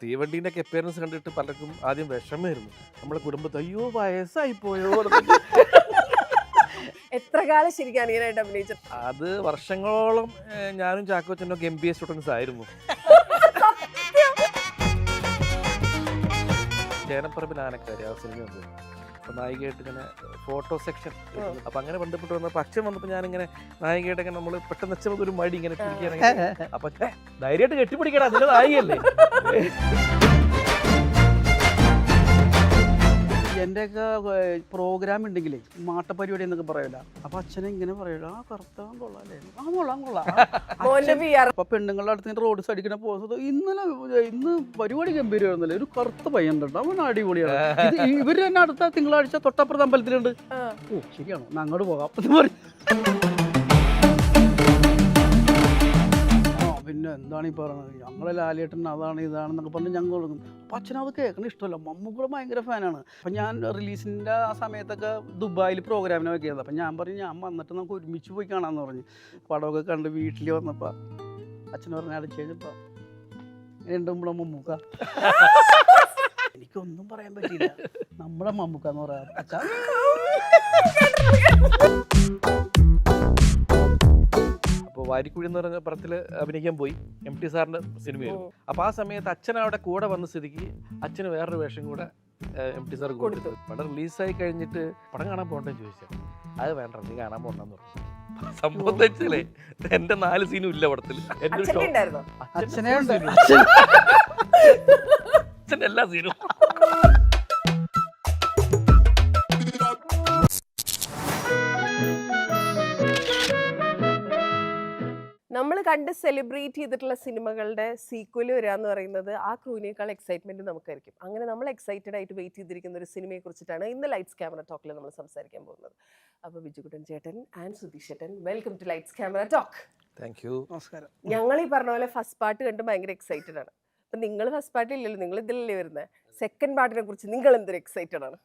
തീവണ്ടീൻ്റെ ഒക്കെ അപ്പിയറൻസ് കണ്ടിട്ട് പലർക്കും ആദ്യം വിഷമമായിരുന്നു. നമ്മളെ കുടുംബത്തിൽ അയ്യോ വയസ്സായി പോയോ. എത്ര കാലം ശരിക്കും അനിയനായിട്ട് അഭിനയിച്ചു? അത് വർഷങ്ങളോളം ഞാനും ചാക്കോച്ചനൊക്കെ MBA സ്റ്റുഡൻസ് ആയിരുന്നു. ചേനപ്പറമ്പിൽ ആനക്കാരി ആ സിനിമ ഉണ്ട്. അപ്പോൾ നായികയായിട്ട് ഇങ്ങനെ ഫോട്ടോ സെക്ഷൻ. അപ്പം അങ്ങനെ ബന്ധപ്പെട്ട് വന്നപ്പോൾ അച്ഛൻ വന്നപ്പോൾ ഞാനിങ്ങനെ നായികയായിട്ടൊക്കെ നമ്മൾ പെട്ടെന്ന് അച്ഛൻ ഒരു മടി ഇങ്ങനെ പിടിക്കുകയാണെങ്കിൽ അപ്പം ധൈര്യമായിട്ട് കെട്ടിപ്പിടിക്കടാ, അതിൻ്റെ നായികയല്ലേ. എൻ്റെയൊക്കെ പ്രോഗ്രാം ഉണ്ടെങ്കിലേ മാട്ടപ്പരിപാടി എന്നൊക്കെ പറയില്ല. അപ്പൊ അച്ഛനെ ഇങ്ങനെ പറയില്ല, ആ കറുത്തവൻ കൊള്ളാല്ലേ, ആ കൊള്ളാം. അപ്പൊ പെണ്ണുങ്ങളുടെ അടുത്ത് റോഡ് സൈഡിൽ പോകുന്നത് ഇന്ന് പരിപാടി ഗംഭീരമായിരുന്നല്ലേ, ഒരു കറുത്ത പയ്യൻ ഉണ്ട്, അവൻ അടിപൊളിയാണ്. ഇവര് തന്നെ അടുത്ത തിങ്കളാഴ്ച തൊട്ടപ്പുറത്ത് അമ്പലത്തിലുണ്ട്. ഓ ശരിയാണോ, അങ്ങോട്ട് പോകാം എന്ന് പറയും. പിന്നെ എന്താണ് ഈ പറയുന്നത്, ഞങ്ങളെ ലാലേട്ടൻ അതാണ് ഇതാണെന്നൊക്കെ പറഞ്ഞ് ഞങ്ങൾ കൊടുക്കും. അപ്പം അച്ഛനത് കേൾക്കണ ഇഷ്ടമല്ല. മമ്മൂക്കൂടെ ഭയങ്കര ഫാനാണ്. അപ്പം ഞാൻ റിലീസിൻ്റെ ആ സമയത്തൊക്കെ ദുബായിൽ പ്രോഗ്രാമിനെ വെക്കുന്നത്. അപ്പം ഞാൻ പറഞ്ഞു ഞാൻ വന്നിട്ട് നമുക്ക് ഒരുമിച്ച് പോയി കാണാമെന്ന് പറഞ്ഞ് പടമൊക്കെ കണ്ട് വീട്ടിൽ വന്നപ്പോൾ അച്ഛൻ പറഞ്ഞ അടിച്ചു കഴിഞ്ഞപ്പോൾ രണ്ടുമ്പോഴും മമ്മൂക്ക. എനിക്കൊന്നും പറയാൻ പറ്റിയില്ല. നമ്മുടെ മമ്മൂക്ക എന്ന് പറയാം. അച്ഛാ അപ്പോൾ വാരിക്കുഴി എന്ന് പറഞ്ഞ പടത്തിൽ അഭിനയിക്കാൻ പോയി. MT സാറിൻ്റെ സിനിമയായിരുന്നു. അപ്പോൾ ആ സമയത്ത് അച്ഛൻ അവിടെ കൂടെ വന്ന സ്ഥിതിക്ക് അച്ഛന് വേറൊരു വേഷം കൂടെ MT സാർ കൊടുത്തു. പടം റിലീസായി കഴിഞ്ഞിട്ട് പടം കാണാൻ പോകണ്ടെന്ന് ചോദിച്ചാൽ അത് വേണ്ട, നീ കാണാൻ പോകണ്ടെന്ന് പറഞ്ഞു. സംഭവം വെച്ചാലേ എൻ്റെ 4 സീനും ഇല്ല പടത്തിൽ. അച്ഛൻ്റെ എല്ലാ സീനും. നമ്മൾ കണ്ട് സെലിബ്രേറ്റ് ചെയ്തിട്ടുള്ള സിനിമകളുടെ സീക്വൽ വരിക എന്ന് പറയുന്നത് ആ ക്രൂവിനേക്കാൾ എക്സൈറ്റ്മെന്റ് നമുക്കായിരിക്കും. അങ്ങനെ നമ്മൾ എക്സൈറ്റഡ് ആയിട്ട് വെയിറ്റ് ചെയ്തിരിക്കുന്ന ഒരു സിനിമയെ കുറിച്ചിട്ടാണ് ഇന്ന് ലൈറ്റ്സ് ക്യാമറ ടോക്കിൽ നമ്മൾ സംസാരിക്കാൻ പോകുന്നത്. അപ്പോൾ ബിജുകുട്ടൻ ചേട്ടൻ ആൻഡ് സുധീഷ് ചേട്ടൻ, welcome to lights camera talk. Thank you. നമസ്കാരം. ഞങ്ങൾ ഈ പറഞ്ഞ പോലെ ഫസ്റ്റ് പാർട്ട് കണ്ട് ഭയങ്കര എക്സൈറ്റഡ് ആണ്. അപ്പം നിങ്ങൾ ഫസ്റ്റ് പാർട്ട് ഇല്ലല്ലോ, നിങ്ങൾ ഇതിലല്ലേ വരുന്നത്. സെക്കൻഡ് പാർട്ടിനെ കുറിച്ച് നിങ്ങൾ എന്തൊരു എക്സൈറ്റഡ് ആണ്?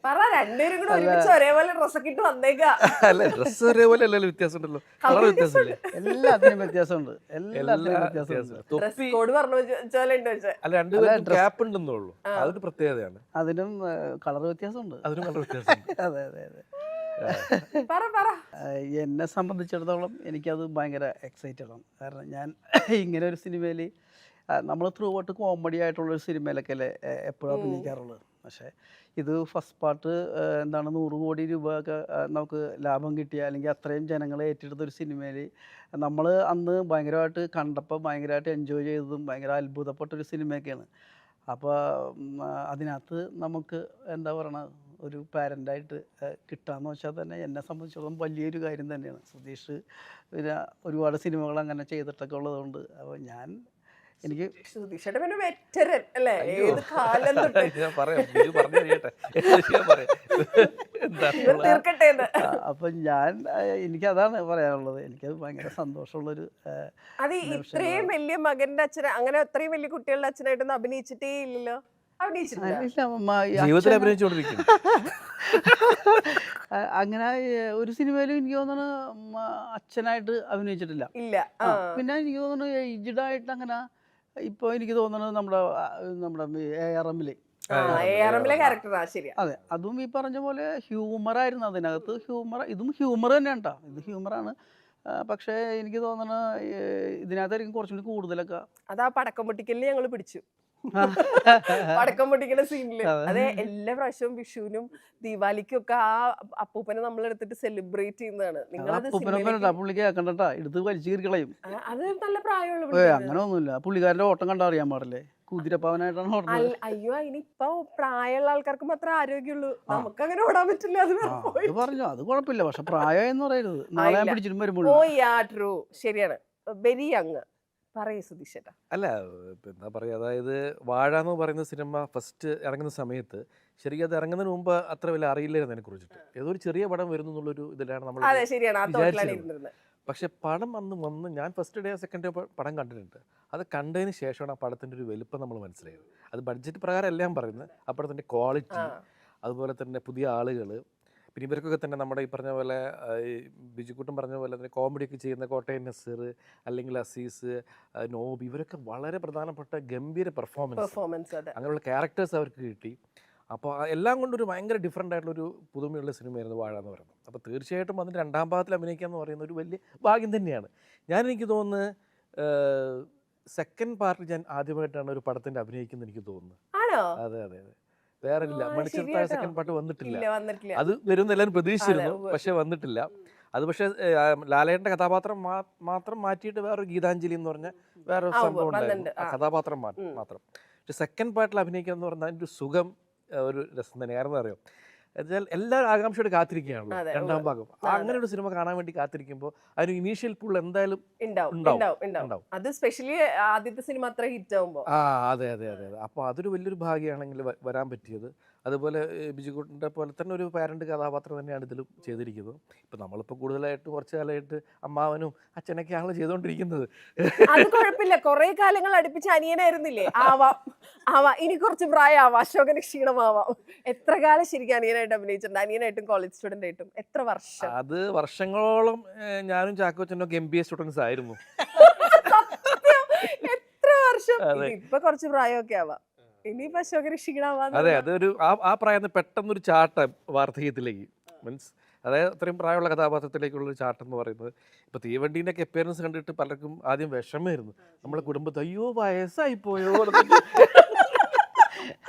പറ, രണ്ടുപേരും കൂടെ ഒരുമിച്ച് ഒരേപോലെ ഡ്രസ്സൊക്കെ ഇട്ട് വന്നേക്കാ. അല്ല, ഡ്രസ്സ് ഒരേപോലെ അല്ലല്ലോ, വ്യത്യാസം ഉണ്ടല്ലോ, കളർ വ്യത്യാസമില്ലേ? എല്ലാത്തിനും വ്യത്യാസമുണ്ട്. എല്ലാത്തിനും വ്യത്യാസമുണ്ട്. ഡ്രസ് കോഡ് പറഞ്ഞു വെച്ചാലുണ്ട് വെച്ചാൽ അല്ല, രണ്ടുപേരും ഗ്യാപ്പ് ഉണ്ടെന്നുള്ളൂ, അതൊരു പ്രത്യേകതയാണ്. അതിനും കളർ വ്യത്യാസമുണ്ട്. അതിനും കളർ വ്യത്യാസമുണ്ട്. അതെ അതെ അതെ. എന്നെ സംബന്ധിച്ചിടത്തോളം എനിക്കത് ഭയങ്കര എക്സൈറ്റഡ് ആണ്. കാരണം ഞാൻ ഇങ്ങനെ ഒരു സിനിമയിൽ നമ്മൾ ത്രൂ ഔട്ട് കോമഡി ആയിട്ടുള്ളൊരു സിനിമയിലൊക്കെ അല്ലേ എപ്പോഴും അഭിനയിക്കാറുള്ളത്. പക്ഷേ ഇത് ഫസ്റ്റ് പാർട്ട് എന്താണ് 100 കോടി രൂപ ഒക്കെ നമുക്ക് ലാഭം കിട്ടിയ, അല്ലെങ്കിൽ അത്രയും ജനങ്ങളെ ഏറ്റെടുത്തൊരു സിനിമയിൽ നമ്മൾ അന്ന് ഭയങ്കരമായിട്ട് കണ്ടപ്പോൾ ഭയങ്കരമായിട്ട് എൻജോയ് ചെയ്തതും ഭയങ്കര അത്ഭുതപ്പെട്ടൊരു സിനിമയൊക്കെയാണ്. അപ്പോൾ അതിനകത്ത് നമുക്ക് എന്താ പറയണ ഒരു പാരൻ്റായിട്ട് കിട്ടാന്ന് വെച്ചാൽ തന്നെ എന്നെ സംബന്ധിച്ചിടത്തോളം വലിയൊരു കാര്യം തന്നെയാണ്. സുധീഷ് പിന്നെ ഒരുപാട് സിനിമകൾ അങ്ങനെ ചെയ്തിട്ടൊക്കെ ഉള്ളതുകൊണ്ട് അപ്പോൾ എനിക്ക് അപ്പൊ എനിക്കതാണ് പറയാനുള്ളത്. എനിക്കത് ഭയങ്കര സന്തോഷമുള്ളൊരു. അത് ഇത്രയും വലിയ മകന്റെ അച്ഛൻ, അങ്ങനെ അത്രയും വലിയ കുട്ടികളുടെ അച്ഛനായിട്ടൊന്നും അഭിനയിച്ചിട്ടേ ഇല്ലല്ലോ. ജീവിതത്തിൽ അഭിനയിച്ചുകൊണ്ടിരിക്കും. അങ്ങനെ ഒരു സിനിമയിലും എനിക്ക് തോന്നുന്നു അച്ഛനായിട്ട് അഭിനയിച്ചിട്ടില്ല. ഇല്ല. പിന്നെ എനിക്ക് തോന്നുന്നു ഏജ്ഡായിട്ട് അങ്ങനെ ഇപ്പൊ എനിക്ക് തോന്നുന്നത് നമ്മുടെ ARM-ലെ അതെ, അതും ഈ പറഞ്ഞ പോലെ ഹ്യൂമറായിരുന്നു അതിനകത്ത്. ഇതും ഹ്യൂമർ തന്നെയാണ് കേട്ടോ, ഇത് ഹ്യൂമറാണ്. പക്ഷേ എനിക്ക് തോന്നുന്നു ഇതിനകത്തായിരിക്കും കുറച്ചുകൂടി കൂടുതലൊക്കെ. അതാ പടക്കം പൊട്ടിക്കലിന് ഞങ്ങൾ പിടിച്ചു. പടക്കം പൊട്ടിക്കുന്ന സീനില് അതെ, എല്ലാ പ്രാവശ്യവും വിഷുവിനും ദീപാവലിക്കും ഒക്കെ ആ അപ്പൂപ്പനെ നമ്മൾ എടുത്തിട്ട് സെലിബ്രേറ്റ് ചെയ്യുന്നതാണ്. പുള്ളിക്ക് കേൾക്കണ്ടാ, എടുത്ത് വലിച്ചു കീറിക്കളയും. അത് നല്ല പ്രായമുള്ള അങ്ങനെ ഒന്നുമില്ല. പുള്ളിക്കാരന്റെ ഓട്ടം കണ്ടാ അറിയാൻ പാടില്ലേ, കുതിരപ്പാവനായിട്ടാണ് ഓടുന്നത്. അയ്യോ, അതിനിപ്പോ പ്രായമുള്ള ആൾക്കാർക്ക് മാത്രമേ ആരോഗ്യമുള്ളൂ, നമുക്ക് അങ്ങനെ ഓടാൻ പറ്റില്ല. അത് പറഞ്ഞു, അത് കുഴപ്പമില്ല. പക്ഷെ പ്രായം എന്ന് പറയരുത്, നാളെ പിടിച്ചിട്ടും വരുമ്പോൾ. ട്രൂ, ശരിയാണ്. Very young. അല്ല, എന്താ പറയുക, അതായത് വാഴ എന്ന് പറയുന്ന സിനിമ ഫസ്റ്റ് ഇറങ്ങുന്ന സമയത്ത് ശരിക്കും അത് ഇറങ്ങുന്നതിന് മുമ്പ് അത്ര വലിയ അറിയില്ലായിരുന്നു അതിനെ കുറിച്ചിട്ട്. ഏതോ ഒരു ചെറിയ പടം വരുന്നു എന്നുള്ളൊരു ഇതിലാണ് നമ്മൾ വിചാരിച്ചത്. പക്ഷെ പടം വന്ന് ഞാൻ ഫസ്റ്റ് ഡേ സെക്കൻഡ് ഡേ പടം കണ്ടിട്ടുണ്ട്. അത് കണ്ടതിന് ശേഷമാണ് ആ പടത്തിൻ്റെ ഒരു വലുപ്പം നമ്മൾ മനസ്സിലായത്. അത് ബഡ്ജറ്റ് പ്രകാരം എല്ലാം പറയുന്നത്, ആ പടത്തിൻ്റെ ക്വാളിറ്റി, അതുപോലെ തന്നെ പുതിയ ആളുകൾ, പിന്നെ ഇവർക്കൊക്കെ തന്നെ നമ്മുടെ ഈ പറഞ്ഞ പോലെ ഈ ബിജുക്കുട്ടൻ പറഞ്ഞ പോലെ തന്നെ കോമഡിയൊക്കെ ചെയ്യുന്ന കോട്ടയം നസീർ അല്ലെങ്കിൽ അസീസ്, നോബ്, ഇവരൊക്കെ വളരെ പ്രധാനപ്പെട്ട ഗംഭീര പെർഫോമൻസ്, അതെ. അങ്ങനെയുള്ള ക്യാരക്ടേഴ്സ് അവർക്ക് കിട്ടി. അപ്പോൾ എല്ലാം കൊണ്ടൊരു ഭയങ്കര ഡിഫറെൻ്റ് ആയിട്ടുള്ളൊരു പുതുമയുള്ള സിനിമയായിരുന്നു വാഴ എന്ന് പറയുന്നത്. അപ്പോൾ തീർച്ചയായിട്ടും അതിന് രണ്ടാം ഭാഗത്തിൽ അഭിനയിക്കുക എന്ന് പറയുന്ന ഒരു വലിയ ഭാഗ്യം തന്നെയാണ്. എനിക്ക് തോന്നുന്നത് സെക്കൻഡ് പാർട്ടിൽ ഞാൻ ആദ്യമായിട്ടാണ് ഒരു പടത്തിൻ്റെ അഭിനയിക്കുന്നത് എനിക്ക് തോന്നുന്നത്. ആണോ? അതെ അതെ അതെ, വേറെ ഇല്ല. മണിച്ചിത്രത്താഴ് സെക്കൻഡ് പാർട്ട് വന്നിട്ടില്ല. വന്നിട്ടില്ല. അത് വരുമെന്ന് എല്ലാവരും പ്രതീക്ഷിച്ചിരുന്നു, പക്ഷെ വന്നിട്ടില്ല. അത് പക്ഷേ ലാലേട്ടൻ്റെ കഥാപാത്രം മാത്രം മാറ്റിയിട്ട് വേറൊരു ഗീതാഞ്ജലി എന്ന് പറഞ്ഞ വേറൊരു സംഭവം ഉണ്ടായിരുന്നു. കഥാപാത്രം മാത്രം. പക്ഷെ സെക്കൻഡ് പാർട്ടിൽ അഭിനയിക്കുക എന്ന് പറഞ്ഞാൽ അതിൻ്റെ ഒരു സുഖം, ഒരു രസം തന്നെ. കാരണം അറിയാം, എന്നാൽ എല്ലാവരും ആകാംക്ഷയോട് കാത്തിരിക്കുകയാണല്ലോ രണ്ടാം ഭാഗം. അങ്ങനെ ഒരു സിനിമ കാണാൻ വേണ്ടി കാത്തിരിക്കുമ്പോൾ അതിന് ഇനീഷ്യൽ പുൾ എന്തായാലും ഉണ്ടാവും. അത് സ്പെഷ്യലി ആദ്യത്തെ സിനിമ അത്ര ഹിറ്റ് ആവുമ്പോൾ. അതെ അതെ അതെ അതെ. അപ്പോൾ അതൊരു വലിയൊരു ഭാഗ്യമാണെങ്കിൽ വരാൻ പറ്റിയത്. അതുപോലെ ബിജുക്കുട്ടൻ്റെ പോലെ തന്നെ ഒരു പാരന്റ് കഥാപാത്രം തന്നെയാണ് ഇതിലും ചെയ്തിരിക്കുന്നത്. ഇപ്പം നമ്മളിപ്പോൾ കൂടുതലായിട്ട് കുറച്ച് കാലമായിട്ട് അമ്മാവനും അച്ഛനൊക്കെയാണല്ലോ ചെയ്തുകൊണ്ടിരിക്കുന്നത്. അത് കുഴപ്പമില്ല, കുറെ കാലങ്ങൾ അടുപ്പിച്ച് അനിയനായിരുന്നില്ലേ? ആവാം, ഇനി കുറച്ച് പ്രായമാവാം, അശോകന് ക്ഷീണമാവാം. എത്ര കാലം ശരിക്കും അനിയനായിട്ട് അഭിനയിച്ചിട്ടുണ്ട്? അനിയനായിട്ടും കോളേജ് സ്റ്റുഡന്റ് ആയിട്ടും എത്ര വർഷം? അത് വർഷങ്ങളോളം ഞാനും ചാക്കോച്ചനൊക്കെ MBA സ്റ്റുഡൻസ് ആയിരുന്നു. എത്ര വർഷം? ഇപ്പൊ കുറച്ച് പ്രായമൊക്കെ ആവാം, ഇനിയിപ്പോ അശോകന് ക്ഷീണമാവാം. അതെ, അതൊരു ആ പ്രായം പെട്ടെന്നൊരു ചാട്ടം വാർദ്ധക്യത്തിലേക്ക്, മീൻസ് അതായത് അത്രയും പ്രായമുള്ള കഥാപാത്രത്തിലേക്കുള്ളൊരു ചാട്ടം എന്ന് പറയുന്നത്. ഇപ്പോൾ തീവണ്ടീൻ്റെ ഒക്കെ അപ്പിയറൻസ് കണ്ടിട്ട് പലർക്കും ആദ്യം വിഷമമായിരുന്നു. നമ്മളെ കുടുംബത്തിൽ അയ്യോ വയസ്സായിപ്പോയോ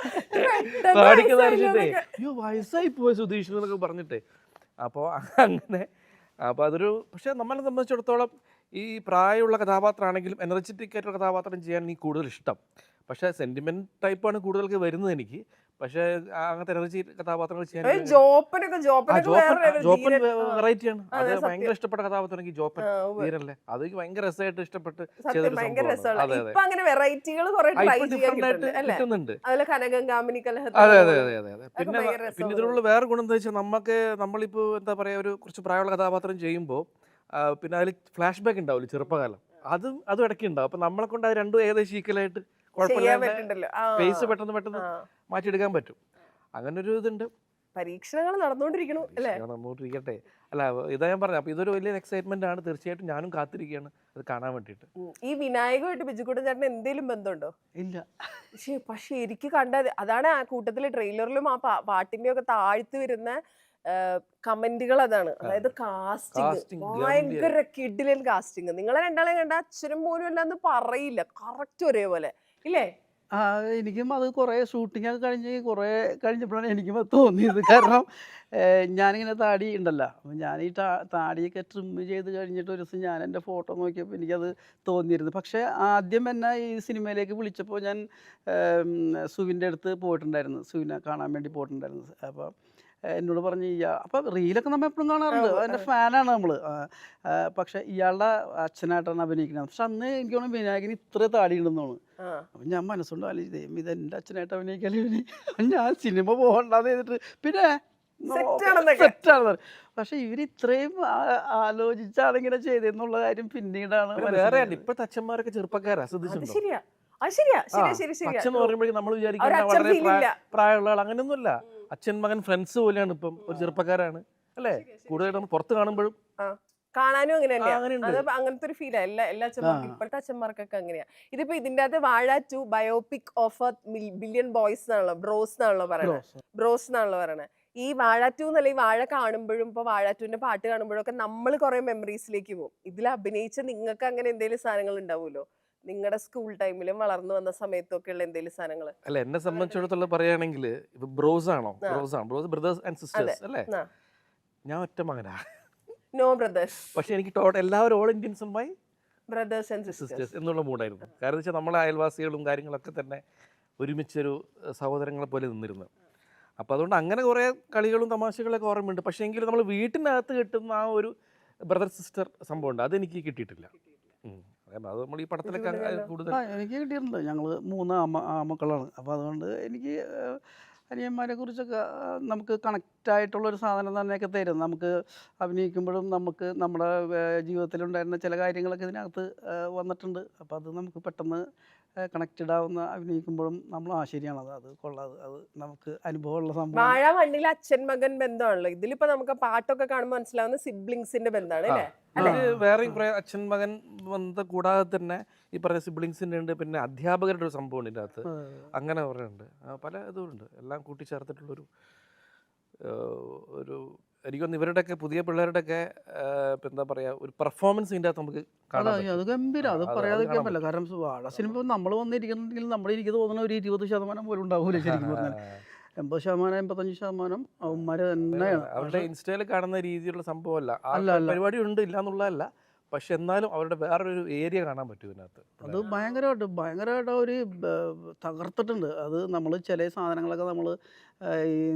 അയ്യോ വയസ്സായിപ്പോയോ സുധീഷ് എന്നൊക്കെ പറഞ്ഞിട്ടേ. അപ്പോൾ അങ്ങനെ അതൊരു, പക്ഷേ നമ്മളെ സംബന്ധിച്ചിടത്തോളം ഈ പ്രായമുള്ള കഥാപാത്രമാണെങ്കിലും എനർജറ്റിക് ആയിട്ടുള്ള കഥാപാത്രം ചെയ്യാൻ എനിക്ക് കൂടുതൽ ഇഷ്ടം. പക്ഷേ സെന്റിമെന്റ് ടൈപ്പാണ് കൂടുതൽ വരുന്നത് എനിക്ക്. പക്ഷേ അങ്ങനത്തെ എനർജി കഥാപാത്രങ്ങൾ ചെയ്യാൻ ജോപ്പൻ വെറൈറ്റിയാണ്. അത് ഭയങ്കര ഇഷ്ടപ്പെട്ട കഥാപാത്രം എനിക്ക് ജോപ്പൻ വീരല്ലേ, അത് എനിക്ക് ഭയങ്കര രസമായിട്ട് ഇഷ്ടപ്പെട്ട് ചെയ്തൊരു സംഭവമാണ്. അതെ കിട്ടുന്നുണ്ട്. അതെ അതെ അതെ അതെ അതെ. പിന്നെ ഇതിലുള്ള വേറെ ഗുണം എന്താ വെച്ചാൽ നമ്മളിപ്പോൾ എന്താ പറയുക, ഒരു കുറച്ച് പ്രായമുള്ള കഥാപാത്രം ചെയ്യുമ്പോൾ പിന്നെ അതിൽ ഫ്ലാഷ് ബാക്ക് ഉണ്ടാവില്ല ചെറുപ്പകാലം, അതും ഇടയ്ക്ക് ഉണ്ടാവും. അപ്പം നമ്മളെ കൊണ്ട് അത് രണ്ടും ഏകദേശം ഈക്വലായിട്ട് കുഴപ്പമില്ല, ഫേസ് പെട്ടെന്ന് മാറ്റിയെടുക്കാൻ പറ്റും. അങ്ങനെ ഒരു ഇതുണ്ട്. പരീക്ഷണങ്ങൾ നടന്നുകൊണ്ടിരിക്കട്ടെ. അല്ല, ഇതാ ഞാൻ പറഞ്ഞത്. അപ്പൊ ഇതൊരു വലിയ എക്സൈറ്റ്മെന്റ് ആണ്. തീർച്ചയായിട്ടും ഞാനും കാത്തിരിക്കുകയാണ് അത് കാണാൻ വേണ്ടിയിട്ട്. ഈ വിനായകമായിട്ട് ബിജുക്കുട്ടൻ ചേട്ടന് എന്തെങ്കിലും ബന്ധമുണ്ടോ? ഇല്ല. പക്ഷെ എനിക്ക് കണ്ടത് അതാണ്. ആ കൂട്ടത്തിലെ ട്രെയിലറിലും ആ പാട്ടിന്റെ ഒക്കെ താഴ്ത്തി വരുന്ന കമന്റുകൾ അതാണ്. അതായത് കാസ്റ്റിംഗ് ഭയങ്കര കിഡിലൻ കാസ്റ്റിംഗ്. നിങ്ങളെ രണ്ടാളെ കണ്ട അച്ഛനും പോലും അല്ലാന്ന് പറയില്ല, കറക്റ്റ് ഒരേപോലെ ഇല്ലേ? എനിക്കും അത് കുറേ ഷൂട്ടിംഗ് ഒക്കെ കഴിഞ്ഞപ്പോഴാണ് എനിക്കും അത് തോന്നിയത്. കാരണം ഞാനിങ്ങനെ താടി ഉണ്ടല്ലോ, അപ്പോൾ ഞാൻ ഈ താടിയൊക്കെ ട്രിം ചെയ്ത് കഴിഞ്ഞിട്ട് ഒരു ദിവസം ഞാൻ എൻ്റെ ഫോട്ടോ നോക്കിയപ്പോൾ എനിക്കത് തോന്നിയിരുന്നു. പക്ഷേ ആദ്യം എന്നെ ഈ സിനിമയിലേക്ക് വിളിച്ചപ്പോൾ ഞാൻ സുവിൻ്റെ അടുത്ത് പോയിട്ടുണ്ടായിരുന്നു, സുവിനെ കാണാൻ വേണ്ടി പോയിട്ടുണ്ടായിരുന്നു. അപ്പോൾ എന്നോട് പറഞ്ഞു അപ്പം റീലൊക്കെ നമ്മൾ എപ്പോഴും കാണാറുണ്ട്, അതിൻ്റെ ഫാനാണ് നമ്മൾ. പക്ഷെ ഇയാളുടെ അച്ഛനായിട്ടാണ് അഭിനയിക്കുന്നത്. പക്ഷെ അന്ന് എനിക്ക് തോന്നുന്നു വിനായകന് ഇത്ര താടി ഉണ്ടെന്നാണ്. അപ്പം ഞാൻ മനസ്സുകൊണ്ട് ആലോചിച്ചത് ഇത് എൻ്റെ അച്ഛനായിട്ട് അഭിനയിക്കാൻ ഞാൻ സിനിമ പോകണ്ടെന്ന് ചെയ്തിട്ട് പിന്നെ സെറ്റാണെന്ന്. പക്ഷെ ഇവരിത്രയും ആലോചിച്ചാണ് ഇങ്ങനെ ചെയ്തെന്നുള്ള കാര്യം പിന്നീടാണ്. വേറെ ഇപ്പോഴത്തെ അച്ഛന്മാരൊക്കെ ചെറുപ്പക്കാരാ, ശ്രദ്ധിച്ചിട്ടുണ്ടോ? അച്ഛൻ പറയുമ്പോഴേക്കും നമ്മൾ വിചാരിക്കുന്ന വളരെ പ്രായമുള്ള ആൾ, അങ്ങനെയൊന്നുമല്ല. അച്ഛൻ മകൻ ഫ്രണ്ട്സ് പോലെയാണ് ഇപ്പം. ഒരു ചെറുപ്പക്കാരാണ് അല്ലേ? കൂടുതലായിട്ട് നമ്മൾ പുറത്ത് കാണുമ്പോഴും കാണാനും അങ്ങനെ അങ്ങനത്തെ ഒരു ഫീലാ എല്ലാ അച്ഛന്മാർക്കും. ഇപ്പോഴത്തെ അച്ഛന്മാർക്കൊക്കെ അങ്ങനെയാ. ഇതിപ്പോ ഇതിന്റെ അകത്ത് വാഴ 2 ബയോപിക് ഓഫ് ബില്യൺ ബോയ്സ് എന്നാണല്ലോ, ബ്രോസ് എന്നാണല്ലോ പറയണത്. ഈ വാഴ 2 എന്നല്ല, ഈ വാഴ കാണുമ്പോഴും ഇപ്പൊ വാഴ 2ന്റെ പാട്ട് കാണുമ്പോഴും ഒക്കെ നമ്മൾ കുറെ മെമ്മറീസിലേക്ക് പോകും. ഇതിൽ അഭിനയിച്ച നിങ്ങൾക്ക് അങ്ങനെ എന്തെങ്കിലും സാധനങ്ങൾ ഉണ്ടാവുമല്ലോ, നിങ്ങളുടെ സ്കൂൾ ടൈമിലും വളർന്നു വന്ന സമയത്തൊക്കെ ഉള്ള എന്തെങ്കിലും സാധനങ്ങൾ? അല്ല, എന്നെ സംബന്ധിച്ചിടത്തോളം പറയുകയാണെങ്കിൽ ഇപ്പൊ ബ്രോസ് ബ്രദേഴ്സ് ആൻഡ് സിസ്റ്റേഴ്സ് അല്ലേ? ഞാൻ ഒറ്റ മകനാ, നോ ബ്രദേഴ്സ്. പക്ഷെ എനിക്ക് എല്ലാവരും ഓൾ ഇന്ത്യൻസും ബൈ ബ്രദേഴ്സ് ആൻഡ് സിസ്റ്റേഴ്സ് എന്നുള്ള മൂഡായിരുന്നു. കാരണം വെച്ചാൽ നമ്മളെ അയൽവാസികളും കാര്യങ്ങളൊക്കെ തന്നെ ഒരുമിച്ചൊരു സഹോദരങ്ങളെ പോലെ നിന്നിരുന്നു. അപ്പോൾ അതുകൊണ്ട് അങ്ങനെ കുറേ കളികളും തമാശകളൊക്കെ ഓർമ്മയുണ്ട്. പക്ഷേ എങ്കിലും നമ്മൾ വീട്ടിനകത്ത് കിട്ടുന്ന ആ ഒരു ബ്രദർ സിസ്റ്റർ സംഭവം ഉണ്ട്, അതെനിക്ക് കിട്ടിയിട്ടില്ല. അത് നമ്മൾ ഈ പടത്തിലൊക്കെ കൂടുതൽ എനിക്ക് കിട്ടിയിട്ടുണ്ട്. ഞങ്ങൾ 3 ആമക്കളാണ്. അപ്പോൾ അതുകൊണ്ട് എനിക്ക് അനിയന്മാരെ കുറിച്ചൊക്കെ നമുക്ക് കണക്റ്റായിട്ടുള്ളൊരു സാധനം തന്നെയൊക്കെ തരും. നമുക്ക് അഭിനയിക്കുമ്പോഴും നമുക്ക് നമ്മുടെ ജീവിതത്തിലുണ്ടായിരുന്ന ചില കാര്യങ്ങളൊക്കെ ഇതിനകത്ത് വന്നിട്ടുണ്ട്. അപ്പോൾ അത് നമുക്ക് പെട്ടെന്ന് കണക്റ്റഡ് ആവുന്ന അഭിനയിക്കുമ്പോഴും നമ്മൾ ശരിയാണത്, അത് കൊള്ളാത്, അത് നമുക്ക് അനുഭവമുള്ള സംഭവം. വാഴ മണ്ണിൽ അച്ഛൻ മകൻ ബന്ധമാണല്ലോ, ഇതിലിപ്പോ നമുക്ക് പാട്ടൊക്കെ കാണുമ്പോൾ മനസ്സിലാവുന്ന സിബ്ലിങ്സിന്റെ ബന്ധമാണ് അല്ലേ? അത് വേറെയും കുറെ അച്ഛൻ മകൻ ബന്ധം കൂടാതെ തന്നെ ഈ പറഞ്ഞ സിബ്ലിങ്സിന്റെ ഉണ്ട്, പിന്നെ അധ്യാപകരുടെ ഒരു സംഭവം ഉണ്ട് ഇതിൻ്റെ അകത്ത്, അങ്ങനെ കുറേ ഉണ്ട്, പല ഇതുണ്ട്, എല്ലാം കൂട്ടിച്ചേർത്തിട്ടുള്ളൊരു ഒരു എനിക്കൊന്ന് ഇവരുടെയൊക്കെ പുതിയ പിള്ളേരുടെയൊക്കെ എന്താ പറയാ ഒരു പെർഫോമൻസ് ഇതിൻ്റെ അകത്ത് നമുക്ക് കാണാൻ പറ്റും. അത് ഗംഭീരം, അത് പറയാതിരിക്കാൻ പറ്റില്ല. കാരണം വാഴ സിനിമ നമ്മൾ വന്നിരിക്കുന്നുണ്ടെങ്കിൽ നമ്മൾ എനിക്ക് തോന്നുന്ന ഒരു 20% പോലും ഉണ്ടാവൂല ശരിക്കും പറഞ്ഞാൽ. 80%, 85% അവന്മാര് തന്നെയാണ്. അവരുടെ ഇൻസ്റ്റയിൽ കാണുന്ന രീതിയിലുള്ള സംഭവമല്ല, പരിപാടി ഉണ്ട് ഇല്ല എന്നുള്ളതല്ല, പക്ഷെ എന്നാലും അവരുടെ വേറൊരു ഏരിയ കാണാൻ പറ്റും ഇതിനകത്ത്. അത് ഭയങ്കരമായിട്ട് ഒരു തകർത്തിട്ടുണ്ട്. അത് നമ്മൾ ചില സാധനങ്ങളൊക്കെ നമ്മൾ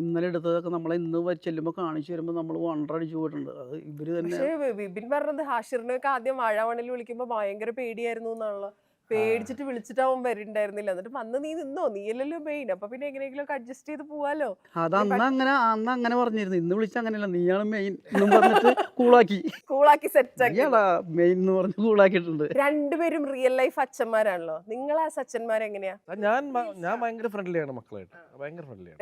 ഇന്നലെ എടുത്തതൊക്കെ നമ്മൾ ഇന്ന് ചെല്ലുമ്പോൾ കാണിച്ചു വരുമ്പോൾ നമ്മൾ വണ്ടടിച്ചു പോയിട്ടുണ്ട്. അത് ഇവര് തന്നെ. പക്ഷേ വിപിൻ പറഞ്ഞത് ഹാഷിറിനൊക്കെ ആദ്യം വാഴാവണിൽ വിളിക്കുമ്പോ ഭയങ്കര പേടിയായിരുന്നു എന്നാണല്ലോ. പേടിച്ചിട്ട് വിളിച്ചിട്ടാവും വരുന്നുണ്ടായിരുന്നില്ല, എന്നിട്ട് വന്ന് നീ നിന്നോ, നീയല്ലല്ലോ മെയിൻ, അപ്പൊ പിന്നെ എങ്ങനെയെങ്കിലും അഡ്ജസ്റ്റ് ചെയ്ത് പോവാലോ. അത് അന്ന് അങ്ങനെ പറഞ്ഞിരുന്നു, ഇന്ന് വിളിച്ച അങ്ങനെയല്ല, നീയാണ് മെയിൻ എന്നും പറഞ്ഞിട്ട് കൂളാക്കി സെറ്റ് മെയിൻ എന്ന് പറഞ്ഞ് കൂളാക്കിയിട്ടുണ്ട്. രണ്ടുപേരും റിയൽ ലൈഫ് അച്ഛന്മാരാണല്ലോ. നിങ്ങൾ ആ അച്ഛന്മാരെങ്ങനെയാ? ഞാൻ ഭയങ്കര ഫ്രണ്ട്ലിയാണ് മക്കളായിട്ട്, ഭയങ്കര ഫ്രണ്ട്ലിയാണ്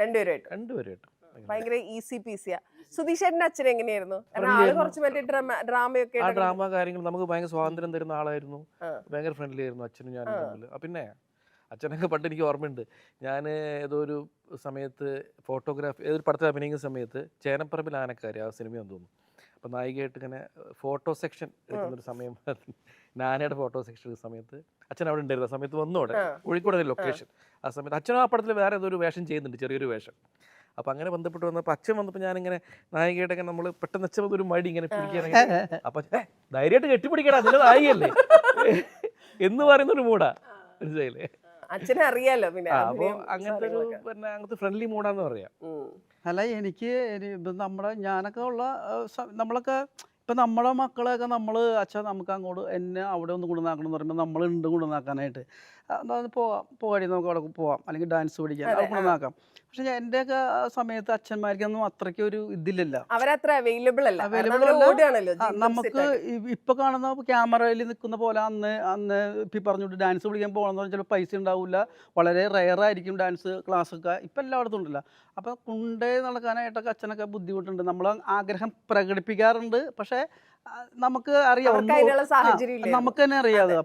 രണ്ടുപേരായിട്ട്, ഭയങ്കര ഈസി പീസിയാ. സുധീഷേട്ടന്റെ അച്ഛൻ എങ്ങനെയായിരുന്നു? ആള് കുറച്ച് മറ്റേ ഡ്രാമയൊക്കെ, ആ ഡ്രാമ കാര്യങ്ങൾ നമുക്ക് ഭയങ്കര സ്വാതന്ത്ര്യം തരുന്ന ആളായിരുന്നു, ഭയങ്കര ഫ്രണ്ട്ലി ആയിരുന്നു അച്ഛനും ഞാനും തമ്മിൽ. പിന്നെ അച്ഛനൊക്കെ പണ്ട് എനിക്ക് ഓർമ്മയുണ്ട്, ഞാൻ ഏതോ ഒരു സമയത്ത് ഫോട്ടോഗ്രാഫി ഏതൊരു പടത്തിൽ അഭിനയിക്കുന്ന സമയത്ത് ചേനപ്പറമ്പിൽ ആനക്കാര് ആ സിനിമയെന്ന് തോന്നുന്നു, അപ്പം നായികയായിട്ട് ഇങ്ങനെ ഫോട്ടോ സെക്ഷൻ എടുക്കുന്നൊരു സമയം, നാനയുടെ ഫോട്ടോ സെക്ഷൻ എടുക്കുന്ന സമയത്ത് അച്ഛൻ അവിടെ ഉണ്ടായിരുന്നു. ആ സമയത്ത് വന്നു, അവിടെ കോഴിക്കോട് ലൊക്കേഷൻ. ആ സമയത്ത് അച്ഛനും ആ പടത്തിൽ വേറെ ഏതൊരു വേഷം ചെയ്യുന്നുണ്ട്, ചെറിയൊരു വേഷം. അപ്പം അങ്ങനെ ബന്ധപ്പെട്ട് വന്നപ്പോൾ അച്ഛൻ വന്നപ്പോൾ ഞാനിങ്ങനെ നായികയായിട്ടൊക്കെ നമ്മൾ പെട്ടെന്ന് അച്ഛൻ ഒരു മടി ഇങ്ങനെ പിടിക്കാനൊക്കെ, അപ്പം ധൈര്യമായിട്ട് കെട്ടിപ്പിടിക്കടാ നിന്റെ നായികയല്ലേ എന്ന് പറയുന്നൊരു മൂടാ, മനസ്സിലായില്ലേ? അച്ഛനെ അറിയാലോ. പിന്നെ അപ്പോൾ അങ്ങനത്തെ ഒരു പിന്നെ അങ്ങനത്തെ ഫ്രണ്ട്ലി മൂടാന്ന് പറയാം. അല്ല, എനിക്ക് ഞാനൊക്കെ ഉള്ള നമ്മളൊക്കെ ഇപ്പം നമ്മുടെ മക്കളെയൊക്കെ നമ്മൾ അച്ഛൻ നമുക്ക് അങ്ങോട്ട് എന്നെ അവിടെ ഒന്ന് കൊണ്ടുവന്നാക്കണം എന്ന് പറയുമ്പോൾ നമ്മളുണ്ട് കൊണ്ടുവന്നാക്കാനായിട്ട്. പോകാടി നമുക്ക് അവിടെ പോവാം, അല്ലെങ്കിൽ ഡാൻസ് പഠിക്കാൻ അവിടെ കൊണ്ടുവന്നാക്കാം. പക്ഷെ എൻ്റെയൊക്കെ സമയത്ത് അച്ഛന്മാർക്കൊന്നും അത്രയ്ക്ക് ഒരു ഇതില്ലല്ലോ, അവരത്ര അവൈലബിൾ അല്ല. നമുക്ക് ഇപ്പൊ കാണുന്ന ക്യാമറയിൽ നിൽക്കുന്ന പോലെ അന്ന് ഇപ്പം പറഞ്ഞിട്ട് ഡാൻസ് പഠിക്കാൻ പോകണമെന്ന് പറഞ്ഞാൽ ചിലപ്പോൾ പൈസ ഉണ്ടാവില്ല, വളരെ റെയറായിരിക്കും ഡാൻസ് ക്ലാസ്സൊക്കെ. ഇപ്പം എല്ലായിടത്തും ഉണ്ടല്ലോ. അപ്പം കൊണ്ടേ നടക്കാനായിട്ടൊക്കെ അച്ഛനൊക്കെ ബുദ്ധിമുട്ടുണ്ട്. നമ്മൾ ആഗ്രഹം പ്രകടിപ്പിക്കാറുണ്ട്, പക്ഷേ നമുക്ക് അറിയാം, നമുക്ക് തന്നെ അറിയാതെ.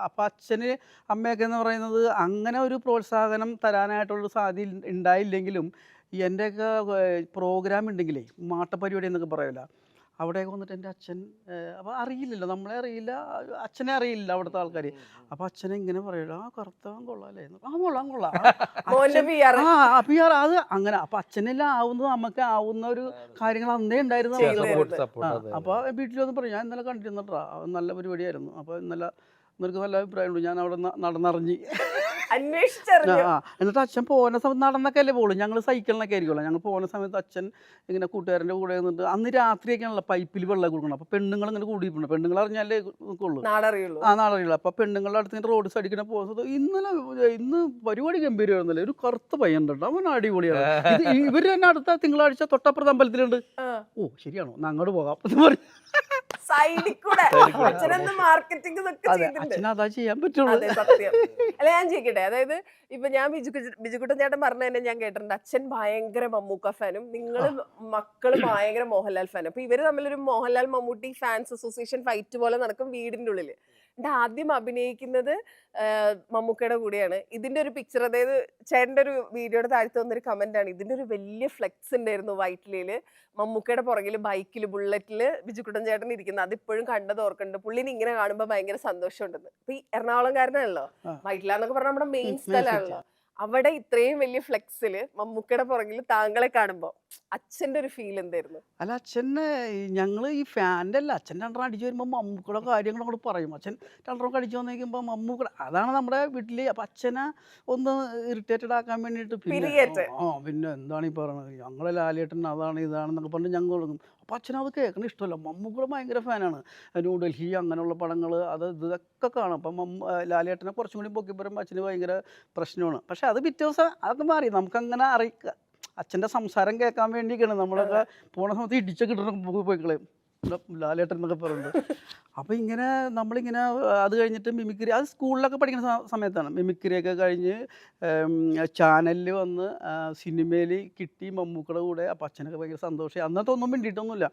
അപ്പം അച്ഛന് അമ്മയൊക്കെ എന്ന് പറയുന്നത് അങ്ങനെ ഒരു പ്രോത്സാഹനം തരാനായിട്ടുള്ളൊരു സാധ്യത ഉണ്ടായില്ലെങ്കിലും എൻ്റെയൊക്കെ പ്രോഗ്രാം ഉണ്ടെങ്കിലേ, മാട്ടപ്പരിപാടി എന്നൊക്കെ പറയില്ല, അവിടെയൊക്കെ വന്നിട്ട് എൻ്റെ അച്ഛൻ അപ്പോൾ അറിയില്ലല്ലോ, നമ്മളെ അറിയില്ല, അച്ഛനെ അറിയില്ല അവിടുത്തെ ആൾക്കാർ. അപ്പോൾ അച്ഛനെ ഇങ്ങനെ പറയില്ല, ആ കറുത്തവൻ കൊള്ളാല്ലേ, കൊള്ളാം അത് അങ്ങനെ. അപ്പം അച്ഛനെല്ലാം ആവുന്നത് നമുക്ക് ആവുന്ന ഒരു കാര്യങ്ങൾ അന്നേ ഉണ്ടായിരുന്നു. അപ്പോൾ വീട്ടിൽ വന്ന് പറയും, ഞാൻ ഇന്നലെ കണ്ടിരുന്നട്ടാ, നല്ല പരിപാടിയായിരുന്നു, അപ്പോൾ ഇന്നലെ നിനക്ക് നല്ല അഭിപ്രായമുണ്ട്, ഞാൻ അവിടെ നടന്നറിഞ്ഞ് എന്നിട്ട് അച്ഛൻ പോകുന്ന സമയത്ത് നടന്നൊക്കെ അല്ലേ പോകുള്ളൂ, ഞങ്ങൾ സൈക്കിളിനൊക്കെ ആയിരിക്കുമല്ലോ. ഞങ്ങൾ പോകുന്ന സമയത്ത് അച്ഛൻ ഇങ്ങനെ കൂട്ടുകാരൻ്റെ കൂടെ നിന്നിട്ട്, അന്ന് രാത്രിയൊക്കെയാണല്ലോ പൈപ്പിൽ വെള്ളം കൊടുക്കണം. അപ്പോൾ പെണ്ണുങ്ങൾ ഇങ്ങനെ കൂടിയിട്ടുണ്ട്, പെണ്ണുങ്ങൾ അറിഞ്ഞാലേ നിൽക്കുള്ളൂ, നാടറിയുള്ളൂ. അപ്പോൾ പെണ്ണുങ്ങളുടെ അടുത്ത് ഇങ്ങനെ റോഡ് സൈഡിൽ പോകുന്നത്, ഇന്ന് പരിപാടി ഗംഭീരമായിരുന്നല്ലേ, ഒരു കറുത്ത പയ്യൻ ഉണ്ട്, അവൻ അടിപൊളിയാണ്, ഇവർ തന്നെ അടുത്ത തിങ്കളാഴ്ച തൊട്ടപ്പുറത്ത് അമ്പലത്തിലുണ്ട്. ഓ ശരിയാണോ, അങ്ങോട്ട് പോകാം എന്ന് പറഞ്ഞു. അച്ഛനതാ ചെയ്യാൻ പറ്റുള്ളൂ. അല്ല, ഞാൻ ചോദിക്കട്ടെ, അതായത് ഇപ്പൊ ഞാൻ ബിജുക്കുട്ടൻ ചേട്ടൻ പറഞ്ഞ തന്നെ ഞാൻ കേട്ടിട്ടുണ്ട്, അച്ഛൻ ഭയങ്കര മമ്മൂക്ക ഫാനും നിങ്ങള് മക്കള് ഭയങ്കര മോഹൻലാൽ ഫാനും. അപ്പൊ ഇവര് തമ്മിലൊരു Mohanlal Mammootty fans association fight പോലെ നടക്കും വീടിന്റെ ഉള്ളില്. ആദ്യം അഭിനയിക്കുന്നത് മമ്മൂക്കയുടെ കൂടെയാണ്. ഇതിന്റെ ഒരു പിക്ചർ, അതായത് ചേട്ടന്റെ ഒരു വീഡിയോയുടെ താഴത്ത് വന്നൊരു കമന്റ് ആണ്, ഇതിന്റെ ഒരു വലിയ ഫ്ലെക്സ് ഉണ്ടായിരുന്നു വൈറ്റിലയില്, മമ്മൂക്കയുടെ പുറകില് ബൈക്കില് ബുള്ളറ്റില് ബിജുക്കുട്ടൻ ചേട്ടൻ ഇരിക്കുന്നത്. അതിപ്പോഴും കണ്ടത് ഓർക്കുന്നുണ്ട്. പുള്ളിനെ ഇങ്ങനെ കാണുമ്പോൾ ഭയങ്കര സന്തോഷമുണ്ടെന്ന്. അപ്പൊ ഈ എറണാകുളംകാരനാണല്ലോ, വൈറ്റില എന്നൊക്കെ പറഞ്ഞാൽ നമ്മുടെ മെയിൻ സ്ഥലമാണല്ലോ, അവിടെ ഇത്രയും വലിയ ഫ്ലെക്സില് മമ്മൂക്കയുടെ പുറകിൽ താങ്കളെ കാണുമ്പോ അച്ഛന്റെ ഒരു ഫീൽ എന്തായിരുന്നു? അല്ല, അച്ഛന് ഞങ്ങൾ ഈ ഫാൻ്റെ അല്ല, അച്ഛൻ രണ്ടെണ്ണം അടിച്ചു വരുമ്പോൾ മമ്മൂക്കയുടെ കാര്യങ്ങൾ അങ്ങോട്ട് പറയും. അച്ഛൻ രണ്ടെണ്ണം അടിച്ചു വന്നിരിക്കുമ്പോൾ മമ്മൂക്ക, അതാണ് നമ്മുടെ വീട്ടില്. അപ്പൊ അച്ഛനെ ഒന്ന് ഇറിറ്റേറ്റഡ് ആക്കാൻ വേണ്ടിയിട്ട് പിന്നെ എന്താണ് ഈ പറയുന്നത്, ഞങ്ങളെ ലാലേട്ടൻ അതാണ് ഇതാണെന്നൊക്കെ പറഞ്ഞ് ഞങ്ങൾ തുടങ്ങും. അപ്പോൾ അച്ഛനത് കേൾക്കണ ഇഷ്ടമല്ല. മമ്മൂക്കയുടെ ഭയങ്കര ഫാനാണ്, ന്യൂഡൽഹി അങ്ങനെയുള്ള പടങ്ങൾ ഇതൊക്കെ കാണും. അപ്പം ലാലേട്ടനെ കുറച്ചും കൂടി പൊക്കി പറയുമ്പോൾ അച്ഛന് ഭയങ്കര പ്രശ്നമാണ്. പക്ഷെ അത് പിറ്റേ ദിവസം അതൊക്കെ മാറി. നമുക്കങ്ങനെ അറിയിക്കുക, അച്ഛൻ്റെ സംസാരം കേൾക്കാൻ വേണ്ടിയൊക്കെയാണ് നമ്മളൊക്കെ പോണ സമയത്ത് ഇടിച്ചൊക്കെ ഇടണം പോയിക്കളയും. ലാലേട്ടൻ എന്നൊക്കെ പറയുന്നത്. അപ്പോൾ ഇങ്ങനെ നമ്മളിങ്ങനെ അത് കഴിഞ്ഞിട്ട് മിമിക്രി, അത് സ്കൂളിലൊക്കെ പഠിക്കുന്ന സമയത്താണ്. മിമിക്രിയൊക്കെ കഴിഞ്ഞ് ചാനലിൽ വന്ന് സിനിമയിൽ കിട്ടി മമ്മൂക്കയുടെ കൂടെ. അപ്പം അച്ഛനൊക്കെ ഭയങ്കര സന്തോഷമായി. അന്നത്തെ ഒന്നും മിണ്ടിയിട്ടൊന്നുമില്ല.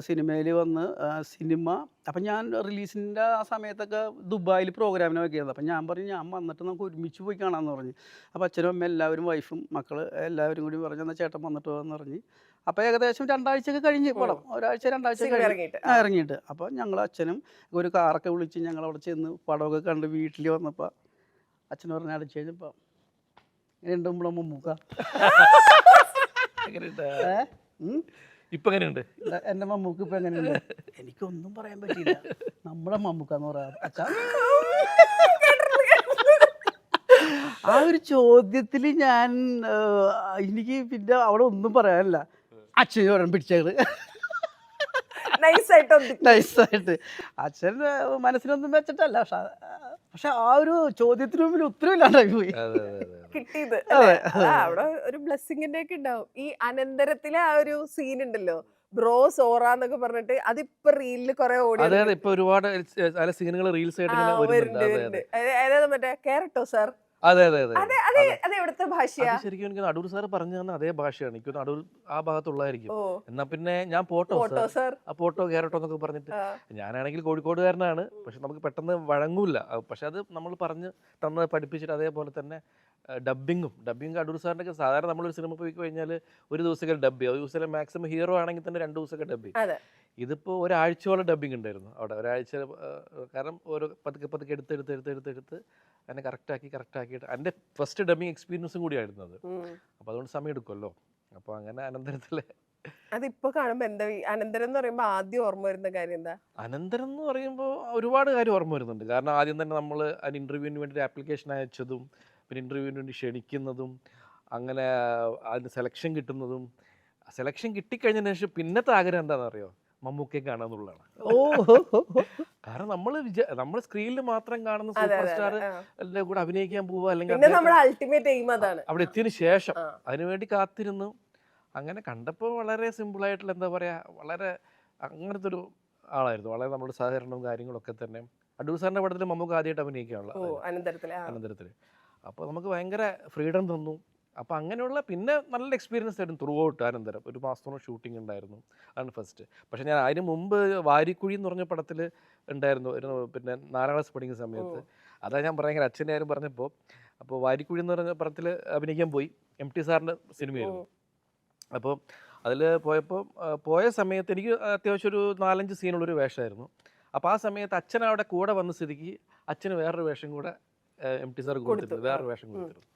സിനിമയിൽ വന്ന് സിനിമ, അപ്പം ഞാൻ റിലീസിൻ്റെ ആ സമയത്തൊക്കെ ദുബായിൽ പ്രോഗ്രാമിനെ വയ്ക്കുന്നത്. അപ്പം ഞാൻ പറഞ്ഞു ഞാൻ വന്നിട്ട് നമുക്ക് ഒരുമിച്ച് പോയി കാണാമെന്ന് പറഞ്ഞു. അപ്പോൾ അച്ഛനും അമ്മ എല്ലാവരും വൈഫും മക്കൾ എല്ലാവരും കൂടി പറഞ്ഞു എന്നാൽ ചേട്ടൻ വന്നിട്ട് പോകാമെന്ന് പറഞ്ഞ്. അപ്പോൾ ഏകദേശം 2 ആഴ്ചയൊക്കെ കഴിഞ്ഞ് പടം, ഒരാഴ്ച 2 ആഴ്ച ഇറങ്ങിയിട്ട്. അപ്പോൾ ഞങ്ങൾ അച്ഛനും ഒരു കാറൊക്കെ വിളിച്ച് ഞങ്ങൾ അവിടെ ചെന്ന് പടമൊക്കെ കണ്ട് വീട്ടിൽ വന്നപ്പോൾ അച്ഛൻ പറഞ്ഞ അടിച്ചു കഴിഞ്ഞപ്പോൾ എങ്ങനെയുണ്ട് നമ്മുടെ മമ്മൂക്ക? ഇപ്പൊ എങ്ങനെയുണ്ട് എൻ്റെ മമ്മൂക്ക്? ഇപ്പം എങ്ങനെയുണ്ട്? എനിക്കൊന്നും പറയാൻ പറ്റിയില്ല. നമ്മളെ മമ്മൂക്ക എന്ന് പറയാം അച്ഛാ. ആ ഒരു ചോദ്യത്തിൽ ഞാൻ എനിക്ക് പിന്നെ അവിടെ ഒന്നും പറയാനില്ല. അച്ഛൻ ഒരെണ്ണം പിടിച്ചത് നൈസായിട്ട്. അച്ഛൻ മനസ്സിലൊന്നും വെച്ചിട്ടല്ല, പക്ഷെ ആ ഒരു ചോദ്യത്തിന് മുമ്പിൽ ഉത്തരവില്ലാണ്ടായി പോയി കിട്ടിയത്. അവിടെ ഒരു ബ്ലെസ്സിങ്ങിന്റെ ഒക്കെ ഉണ്ടാവും. ഈ അനന്തരത്തിലെ ആ ഒരു സീൻ ഉണ്ടല്ലോ, ബ്രോ സോറ എന്നൊക്കെ പറഞ്ഞിട്ട്, അതിപ്പോ റീലില് കുറെ ഓടി. അതെ, ഇപ്പൊ ഒരുപാട് സീനുകൾ റീൽസ് ആയിട്ട് മറ്റേ കേരട്ടോ സാർ. അതെ അതെ അതെ അതെ അത് എവിടുത്തെ ഭാഷയാ? ശരിക്കും എനിക്ക് അടൂർ സാർ പറഞ്ഞു തന്ന അതേ ഭാഷയാണ്. എനിക്ക് അടൂർ ആ ഭാഗത്തുള്ളതായിരിക്കും. എന്നാ പിന്നെ ഞാൻ പോട്ടോ സാർ, ആ പോട്ടോ കേരട്ടോ എന്നൊക്കെ പറഞ്ഞിട്ട്. ഞാനാണെങ്കിൽ കോഴിക്കോടുകാരനാണ്, പക്ഷെ നമുക്ക് പെട്ടെന്ന് വഴങ്ങൂല. പക്ഷെ അത് നമ്മൾ പറഞ്ഞ് തന്ന് പഠിപ്പിച്ചിട്ട് അതേപോലെ തന്നെ ഡബ്ബിങ് അടൂർ സാറിൻ്റെ ഒക്കെ. സാധാരണ നമ്മളൊരു സിനിമ പോയി കഴിഞ്ഞാൽ ഒരു ദിവസമൊക്കെ ഡബ് ചെയ്യും, ഒരു ദിവസം മാക്സിമം ഹീറോ ആണെങ്കിൽ തന്നെ 2 ദിവസമൊക്കെ ഡബ് ചെയ്യും. ഇതിപ്പോൾ ഒരാഴ്ചയോളം ഡബ്ബിങ് ഉണ്ടായിരുന്നു അവിടെ. ഒരാഴ്ച, കാരണം ഓരോ പതുക്കെ എടുത്ത് അതിനെ കറക്റ്റാക്കിയിട്ട് എൻ്റെ ഫസ്റ്റ് ഡബ്ബിങ് എക്സ്പീരിയൻസും കൂടിയായിരുന്നു അത്. അപ്പോൾ അതുകൊണ്ട് സമയം എടുക്കുമല്ലോ. അപ്പോൾ അങ്ങനെ അനന്തരത്തിലെ അതിപ്പോ കാണുമ്പോ എന്താ അനന്തരം എന്ന് പറയുമ്പോ ആദ്യം ഓർമ്മ വരുന്ന കാര്യം എന്താ? അനന്തരം എന്ന് പറയുമ്പോൾ ഒരുപാട് കാര്യം ഓർമ്മ വരുന്നുണ്ട്. കാരണം ആദ്യം തന്നെ നമ്മൾ അതിന് ഇൻ്റർവ്യൂവിന് വേണ്ടി ആപ്ലിക്കേഷൻ അയച്ചതും, പിന്നെ ഇൻ്റർവ്യൂവിന് വേണ്ടി ക്ഷണിക്കുന്നതും, അങ്ങനെ അതിന് സെലക്ഷൻ കിട്ടുന്നതും. സെലക്ഷൻ കിട്ടിക്കഴിഞ്ഞതിന് ശേഷം പിന്നത്തെ ആഗ്രഹം എന്താണെന്ന് അറിയോ? മമ്മൂക്കയെ കാണാന്നുള്ളതാണ്. കാരണം നമ്മൾ സ്ക്രീനിൽ മാത്രം കാണുന്ന സൂപ്പർ സ്റ്റാർ കൂടെ അഭിനയിക്കാൻ പോവുക, അല്ലെങ്കിൽ അവിടെ എത്തിയതിനു ശേഷം അതിനുവേണ്ടി കാത്തിരുന്നു. അങ്ങനെ കണ്ടപ്പോൾ വളരെ സിമ്പിളായിട്ടുള്ള, എന്താ പറയുക, വളരെ അങ്ങനത്തെ ഒരു ആളായിരുന്നു. വളരെ നമ്മുടെ സഹകരണവും കാര്യങ്ങളൊക്കെ തന്നെ. അടൂർ സാറിൻ്റെ പടത്തിൽ മമ്മൂക്ക ആദ്യമായിട്ട് അഭിനയിക്കാനുള്ള അനന്തരത്തിൽ. അപ്പോൾ നമുക്ക് ഭയങ്കര ഫ്രീഡം തന്നു. അപ്പോൾ അങ്ങനെയുള്ള പിന്നെ നല്ല എക്സ്പീരിയൻസ് ആയിരുന്നു ത്രൂ ഔട്ട്. അനന്തരം 1 മാസത്തോളം ഷൂട്ടിംഗ് ഉണ്ടായിരുന്നു. അതാണ് ഫസ്റ്റ്. പക്ഷേ ഞാൻ അതിന് മുമ്പ് വാരിക്കുഴി എന്ന് പറഞ്ഞ പടത്തിൽ ഉണ്ടായിരുന്നു, പിന്നെ 4ാം ക്ലാസ് പഠിക്കുന്ന സമയത്ത്. അതാ ഞാൻ ഭയങ്കര അച്ഛൻ്റെ കാര്യം പറഞ്ഞപ്പോൾ. അപ്പോൾ വാരിക്കുഴി എന്ന് പറഞ്ഞ പടത്തിൽ അഭിനയിക്കാൻ പോയി. MT സാറിൻ്റെ സിനിമയായിരുന്നു. അപ്പോൾ അതിൽ പോയ സമയത്ത് എനിക്ക് അത്യാവശ്യം ഒരു 4-5 സീനുള്ളൊരു വേഷമായിരുന്നു. അപ്പോൾ ആ സമയത്ത് അച്ഛൻ അവിടെ കൂടെ വന്ന സ്ഥിതിക്ക് അച്ഛന് വേറൊരു വേഷം കൂടെ MT സാർ കൊടുത്തിട്ടുണ്ട്, വേറൊരു വേഷം കൊടുത്തിരുന്നു.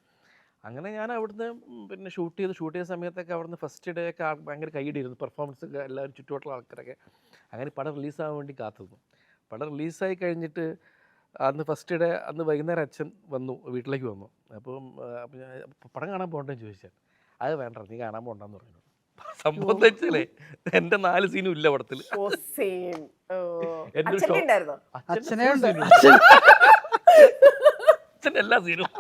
അങ്ങനെ ഞാൻ അവിടുന്ന് പിന്നെ ഷൂട്ട് ചെയ്ത സമയത്തൊക്കെ അവിടുന്ന് ഫസ്റ്റ് ഡേ ഒക്കെ ഭയങ്കര കൈയിടിയിരുന്നു. പെർഫോമൻസ് ഒക്കെ എല്ലാവരും ചുറ്റുവട്ടുള്ള ആൾക്കാരൊക്കെ. അങ്ങനെ പടം റിലീസാകാൻ വേണ്ടി കാത്തിരുന്നു. പടം റിലീസായി കഴിഞ്ഞിട്ട് അന്ന് ഫസ്റ്റ് ഡേ അന്ന് വൈകുന്നേരം അച്ഛൻ വീട്ടിലേക്ക് വന്നു. അപ്പം ഞാൻ പടം കാണാൻ പോകണ്ടെന്ന് ചോദിച്ചാൽ, അത് വേണ്ട നീ കാണാൻ പോകണ്ടെന്ന് പറഞ്ഞു. സംഭവം എന്താ വെച്ചാലേ എൻ്റെ 4 സീനും ഇല്ല പടത്തിൽ. അച്ഛൻ്റെ എല്ലാ സീനും.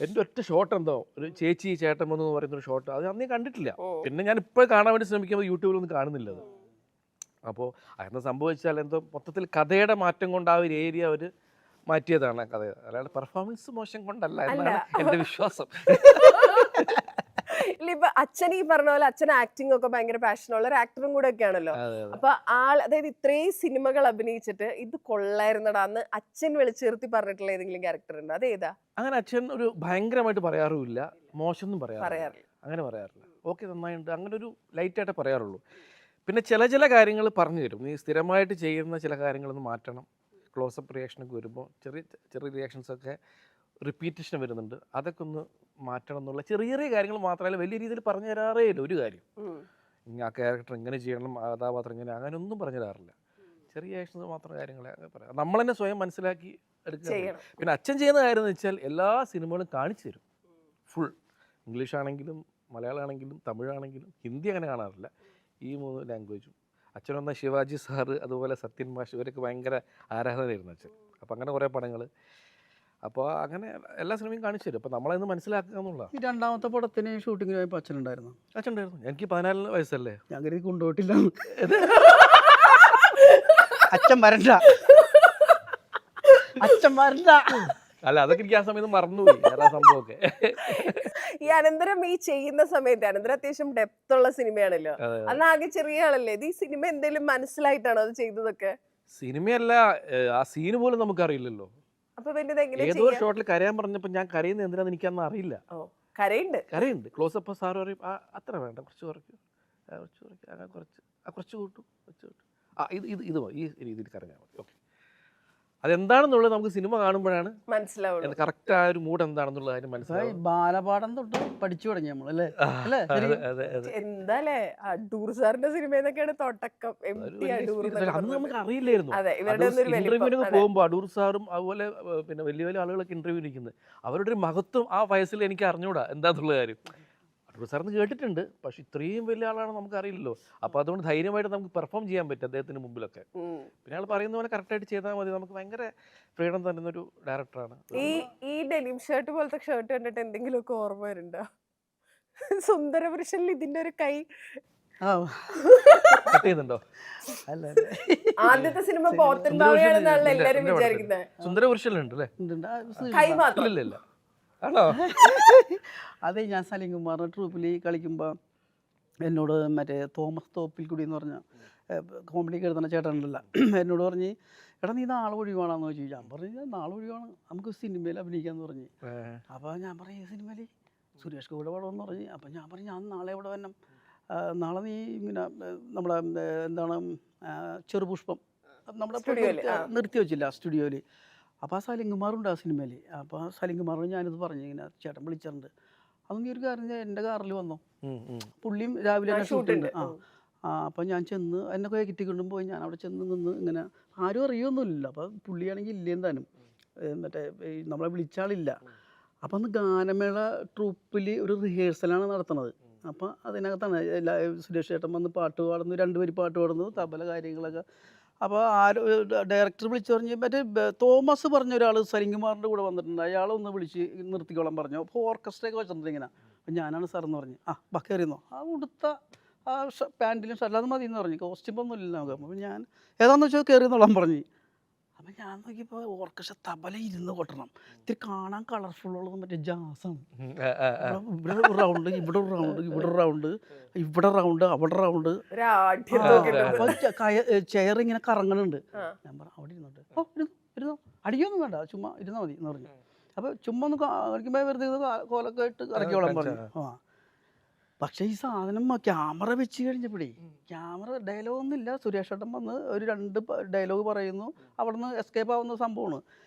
എൻ്റെ ഒറ്റ ഷോട്ട് എന്തോ ഒരു ചേച്ചി ചേട്ടൻ വന്നു എന്ന് പറയുന്നൊരു ഷോട്ട്, അത് അന്ന് കണ്ടിട്ടില്ല. പിന്നെ ഞാൻ ഇപ്പോൾ കാണാൻ വേണ്ടി ശ്രമിക്കുമ്പോൾ യൂട്യൂബിലൊന്നും കാണുന്നില്ല അത്. അപ്പോൾ അതെന്താ സംഭവിച്ചാൽ എന്തോ മൊത്തത്തിൽ കഥയുടെ മാറ്റം കൊണ്ട് ആ ഒരു ഏരിയ അവർ മാറ്റിയതാണ് ആ കഥ. അല്ലാതെ പെർഫോമൻസ് മോശം കൊണ്ടല്ല എന്നാണ് എൻ്റെ വിശ്വാസം. ഇപ്പൊ അച്ഛൻ ഈ പറഞ്ഞ പോലെ അച്ഛൻ ആക്ടിംഗ് ഒക്കെ ഭയങ്കര പാഷനുള്ള ഒരു ആക്ടറും കൂടെ ഒക്കെ ആണല്ലോ. അപ്പൊ അതായത് ഇത്രയും സിനിമകൾ അഭിനയിച്ചിട്ട് ഇത് കൊള്ളായിരുന്നടാ എന്ന് അച്ഛൻ വിളിച്ചേർത്തി പറഞ്ഞിട്ടുള്ള ഏതെങ്കിലും ക്യാരക്ടർ ഉണ്ട്? അതേതാ? അങ്ങനെ അച്ഛൻ ഒരു ഭയങ്കരമായിട്ട് പറയാറുമില്ല, മോശമൊന്നും പറയാറില്ല, അങ്ങനെ പറയാറില്ല. ഓക്കെ നന്നായിട്ടുണ്ട്, അങ്ങനെ ഒരു ലൈറ്റായിട്ടേ പറയാറുള്ളൂ. പിന്നെ ചില കാര്യങ്ങൾ പറഞ്ഞു തരും. നീ സ്ഥിരമായിട്ട് ചെയ്യുന്ന ചില കാര്യങ്ങളൊന്ന് മാറ്റണം. ക്ലോസപ്പ് റിയാക്ഷനൊക്കെ വരുമ്പോൾ ചെറിയ റിയാക്ഷൻസൊക്കെ റിപ്പീറ്റേഷൻ വരുന്നുണ്ട്, അതൊക്കെ ഒന്ന് മാറ്റണം എന്നുള്ള ചെറിയ കാര്യങ്ങൾ മാത്രമല്ല വലിയ രീതിയിൽ പറഞ്ഞു തരാറേ ഇല്ല ഒരു കാര്യം. ആ ക്യാരക്ടർ ഇങ്ങനെ ചെയ്യണം, കഥാപാത്രം ഇങ്ങനെ, അങ്ങനെ ഒന്നും പറഞ്ഞു തരാറില്ല. ചെറിയ ആക്ഷൻസ് മാത്രം കാര്യങ്ങളെ പറയാം. നമ്മൾ തന്നെ സ്വയം മനസ്സിലാക്കി എടുക്കുക. പിന്നെ അച്ഛൻ ചെയ്യുന്ന കാര്യം എന്ന് വെച്ചാൽ എല്ലാ സിനിമകളും കാണിച്ചു തരും ഫുൾ. ഇംഗ്ലീഷ് ആണെങ്കിലും മലയാളം ആണെങ്കിലും തമിഴാണെങ്കിലും ഹിന്ദി അങ്ങനെ കാണാറില്ല, ഈ 3 ലാംഗ്വേജും. അച്ഛൻ വന്ന ശിവാജി സാറ് അതുപോലെ സത്യൻ മാഷ് ഇവരൊക്കെ ഭയങ്കര ആരാധനയായിരുന്നു അച്ഛൻ. അപ്പം അങ്ങനെ കുറേ പടങ്ങൾ അപ്പോൾ അങ്ങനെ എല്ലാ സിനിമയും കാണിച്ചു തരും. അപ്പോൾ നമ്മളതിന്ന് മനസ്സിലാക്കുക എന്നുള്ള. ഈ രണ്ടാമത്തെ പടത്തിന് ഷൂട്ടിങ്ങിന് പോയപ്പോൾ അച്ഛനുണ്ടായിരുന്നു. അച്ഛനുണ്ടായിരുന്നു. എനിക്ക് 14 വയസ്സല്ലേ. ഞാൻ കരുതി കൊണ്ടുപോയിട്ടില്ല. അച്ഛൻ വരണ്ട, അച്ഛൻ വരണ്ട. അല്ല, അതൊക്കെ എനിക്ക് ആ സമയത്ത് മറന്നുപോയി വേറെ സംഭവമൊക്കെ. ഈ അനന്തരം ഈ ചെയ്യുന്ന സമയത്ത് അനന്തരം അത്യാവശ്യം ഡെപ്ത് ഉള്ള സിനിമയാണല്ലോ. അന്ന് ആകെ ചെറിയ ആളല്ലേ. ഇത് ഈ സിനിമ എന്തെങ്കിലും മനസ്സിലായിട്ടാണോ അത് ചെയ്തതൊക്കെ? സിനിമയല്ല, ആ സീന് പോലും നമുക്കറിയില്ലല്ലോ. അപ്പൊ പിന്നെ ഇത് എങ്ങനെ ഏതോ ഒരു ഷോട്ടിൽ കരയാൻ പറഞ്ഞപ്പോൾ ഞാൻ കരയുന്നത് എന്തിനാന്ന് എനിക്കന്ന് അറിയില്ല. കരയുണ്ട്. ക്ലോസപ്പ് സാറ് പറയും അത്ര വേണ്ട, കുറച്ച് കുറയ്ക്കും, കുറച്ച് കുറയ്ക്കും, അങ്ങനെ കുറച്ച് കൂട്ടും, ഇത് ഈ രീതിയിൽ കരഞ്ഞാൽ മതി. ഓക്കെ, അതെന്താണെന്നുള്ളത് നമുക്ക് സിനിമ കാണുമ്പോഴാണ് മനസ്സിലാവുന്നത്. കറക്റ്റ് ആ ഒരു മൂഡ് എന്താണെന്നുള്ളത് അതിന് മനസ്സിലാവും. ബാലപാഠം തൊട്ട് പഠിച്ചു തുടങ്ങി നമ്മൾ അല്ലേ. എന്താല്ലേ അടൂർ സാറിന്റെ സിനിമയെന്നൊക്കെയാണ് തുടക്കം. അന്ന് നമുക്ക് അറിയില്ലായിരുന്നു. ഇന്റർവ്യൂവിനൊക്കെ പോകുമ്പോൾ അടൂർ സാറും അതുപോലെ പിന്നെ വലിയ വലിയ ആളുകളൊക്കെ ഇന്റർവ്യൂ ഇരിക്കുന്നത്, അവരുടെ ഒരു മഹത്വം ആ വയസ്സിൽ എനിക്ക് അറിഞ്ഞൂടാ എന്താന്നുള്ള കാര്യം. അടൂർ സാറിന് കേട്ടിട്ടുണ്ട്, പക്ഷെ ഇത്രയും വലിയ ആളാണ് നമുക്ക് അറിയില്ലല്ലോ. അപ്പോൾ അതുകൊണ്ട് ധൈര്യമായിട്ട് നമുക്ക് പെർഫോം ചെയ്യാൻ പറ്റും അദ്ദേഹത്തിന് മുമ്പിലൊക്കെ. പിന്നെ ആൾ പറയുന്ന പോലെ കറക്റ്റായിട്ട് ചെയ്താൽ മതി. നമുക്ക് ഭയങ്കര ഫ്രീഡം തരുന്ന ഒരു ഡയറക്ടറാണ്. ഈ ഡെനിം ഷർട്ട് പോലത്തെ ഷർട്ട് കണ്ടിട്ട് എന്തെങ്കിലുമൊക്കെ ഓർമ്മ വരുന്നുണ്ടോ? സുന്ദരപുരുഷനിൽ ഇതിന്റെ ഒരു കൈ ചെയ്യുന്നുണ്ടോ? ആദ്യത്തെ സിനിമ പോത്തൻ ബാവയാണെന്നാണല്ലോ എല്ലാരും വിചാരിക്കുന്നത്. സുന്ദരപുരുഷനിലുണ്ട് അല്ലേ? കൈ മാത്രം ഇല്ല. ആണോ? അതെ, ഞാൻ സലീം കുമാറിന്റെ ട്രൂപ്പിൽ കളിക്കുമ്പോൾ എന്നോട് മറ്റേ തോമസ് തോപ്പിൽക്കുടി എന്ന് പറഞ്ഞ കോമഡിക്ക് എഴുതുന്ന ചേട്ടനുണ്ടല്ല, എന്നോട് പറഞ്ഞ് എടാ നീ നാളെ ഒഴിവാണെന്ന് ചോദിച്ചു. ഞാൻ പറഞ്ഞു നാളെ ഒഴിവാണ്, നമുക്ക് സിനിമയിൽ അഭിനയിക്കാന്ന് പറഞ്ഞു. അപ്പോൾ ഞാൻ പറഞ്ഞു ഈ സിനിമയിൽ സുരേഷ് ഗോപിയുടെ പടമെന്ന് പറഞ്ഞ്. അപ്പം ഞാൻ പറഞ്ഞു ഞാൻ നാളെ ഇവിടെ വരണം, നാളെ നീ ഇങ്ങനെ നമ്മുടെ എന്താണ് ചെറുപുഷ്പം നമ്മുടെ നിർത്തി വെച്ചില്ല സ്റ്റുഡിയോയിൽ. അപ്പോൾ ആ സലിംകുമാറുണ്ട് ആ സിനിമയിൽ. അപ്പോൾ ആ സലിംകുമാറിന് ഞാനിത് പറഞ്ഞു, ഇങ്ങനെ ചേട്ടൻ വിളിച്ചിട്ടുണ്ട്, അതൊന്നും നീ ഒരു കാര്യം എൻ്റെ കാറിൽ വന്നോ, പുള്ളിയും രാവിലെ തന്നെ ഷൂട്ടുണ്ട്. അപ്പോൾ ഞാൻ ചെന്ന് എന്നെ കയറ്റിക്കൊണ്ടും പോയി. ഞാൻ അവിടെ ചെന്ന് നിന്ന് ഇങ്ങനെ ആരും അറിയൊന്നുമില്ല. അപ്പോൾ പുള്ളിയാണെങ്കിൽ ഇല്ലേം താനും മറ്റേ നമ്മളെ വിളിച്ചാളില്ല. അപ്പോൾ അന്ന് ഗാനമേള ട്രൂപ്പിൽ ഒരു റിഹേഴ്സലാണ് നടത്തുന്നത്. അപ്പോൾ അതിനകത്താണ് സുരേഷ് ചേട്ടൻ വന്ന് പാട്ട് പാടുന്നു, 2 വരി പാട്ട് പാടുന്നു, തബല കാര്യങ്ങളൊക്കെ. അപ്പോൾ ഡയറക്ടർ വിളിച്ചു പറഞ്ഞ് മറ്റേ തോമസ് പറഞ്ഞ ഒരാൾ സലിംകുമാറിൻ്റെ കൂടെ വന്നിട്ടുണ്ട്, അയാളൊന്ന് വിളിച്ച് നിർത്തിക്കോളാൻ പറഞ്ഞു. അപ്പോൾ ഓർക്കസ്ട്രയൊക്കെ വെച്ചിട്ടുണ്ട് ഇങ്ങനെ. അപ്പം ഞാനാണ് സാറെന്ന് പറഞ്ഞു. കയറിയെന്നോ, ആ ഉടുത്ത ആ പാൻറ്റിലും ഷർട്ട് അത് മതി എന്ന് പറഞ്ഞു, കോസ്റ്റ്യൂമൊന്നും ഇല്ല നമുക്ക്. അപ്പോൾ ഞാൻ ഏതാണെന്ന് വെച്ചാൽ കയറിയെന്നോളാൻ പറഞ്ഞു. അപ്പം ഞാൻ നോക്കിയപ്പോൾ ഓർക്കസ്ട്ര തബല ഇരുന്ന് കൊട്ടണം, ഇത്തിരി കാണാൻ കളർഫുള്ളുള്ളത് മറ്റേ ജാസാണ്. ഇവിടെ റൗണ്ട്, ഇവിടെ റൗണ്ട്, ഇവിടെ റൗണ്ട്, ഇവിടെ റൗണ്ട്, അവിടെ റൗണ്ട്. അപ്പോൾ ചെയർ ഇങ്ങനെ കറങ്ങണുണ്ട്. ഞാൻ പറഞ്ഞു അവിടെ ഇരുന്നോട്ട്, ഇരുന്നോ, അടിക്കൊന്നും വേണ്ട, ചുമ്മാ ഇരുന്നാൽ മതി എന്ന് പറഞ്ഞു. അപ്പോൾ ചുമ്മാ ഒന്ന് കളിക്കുമ്പോൾ വെറുതെ കോലൊക്കെ ആയിട്ട് ഇറക്കിയോളാൻ പറഞ്ഞു. പക്ഷേ ഈ സാധനം ക്യാമറ വെച്ച് കഴിഞ്ഞപ്പോഴേ ക്യാമറ ഡയലോഗൊന്നുമില്ല. സുരേഷ് ഏട്ടൻ വന്ന് ഒരു 2 ഡയലോഗ് പറയുന്നു, അവിടെ നിന്ന് എസ്കേപ്പ് ആവുന്ന സംഭവമാണ്.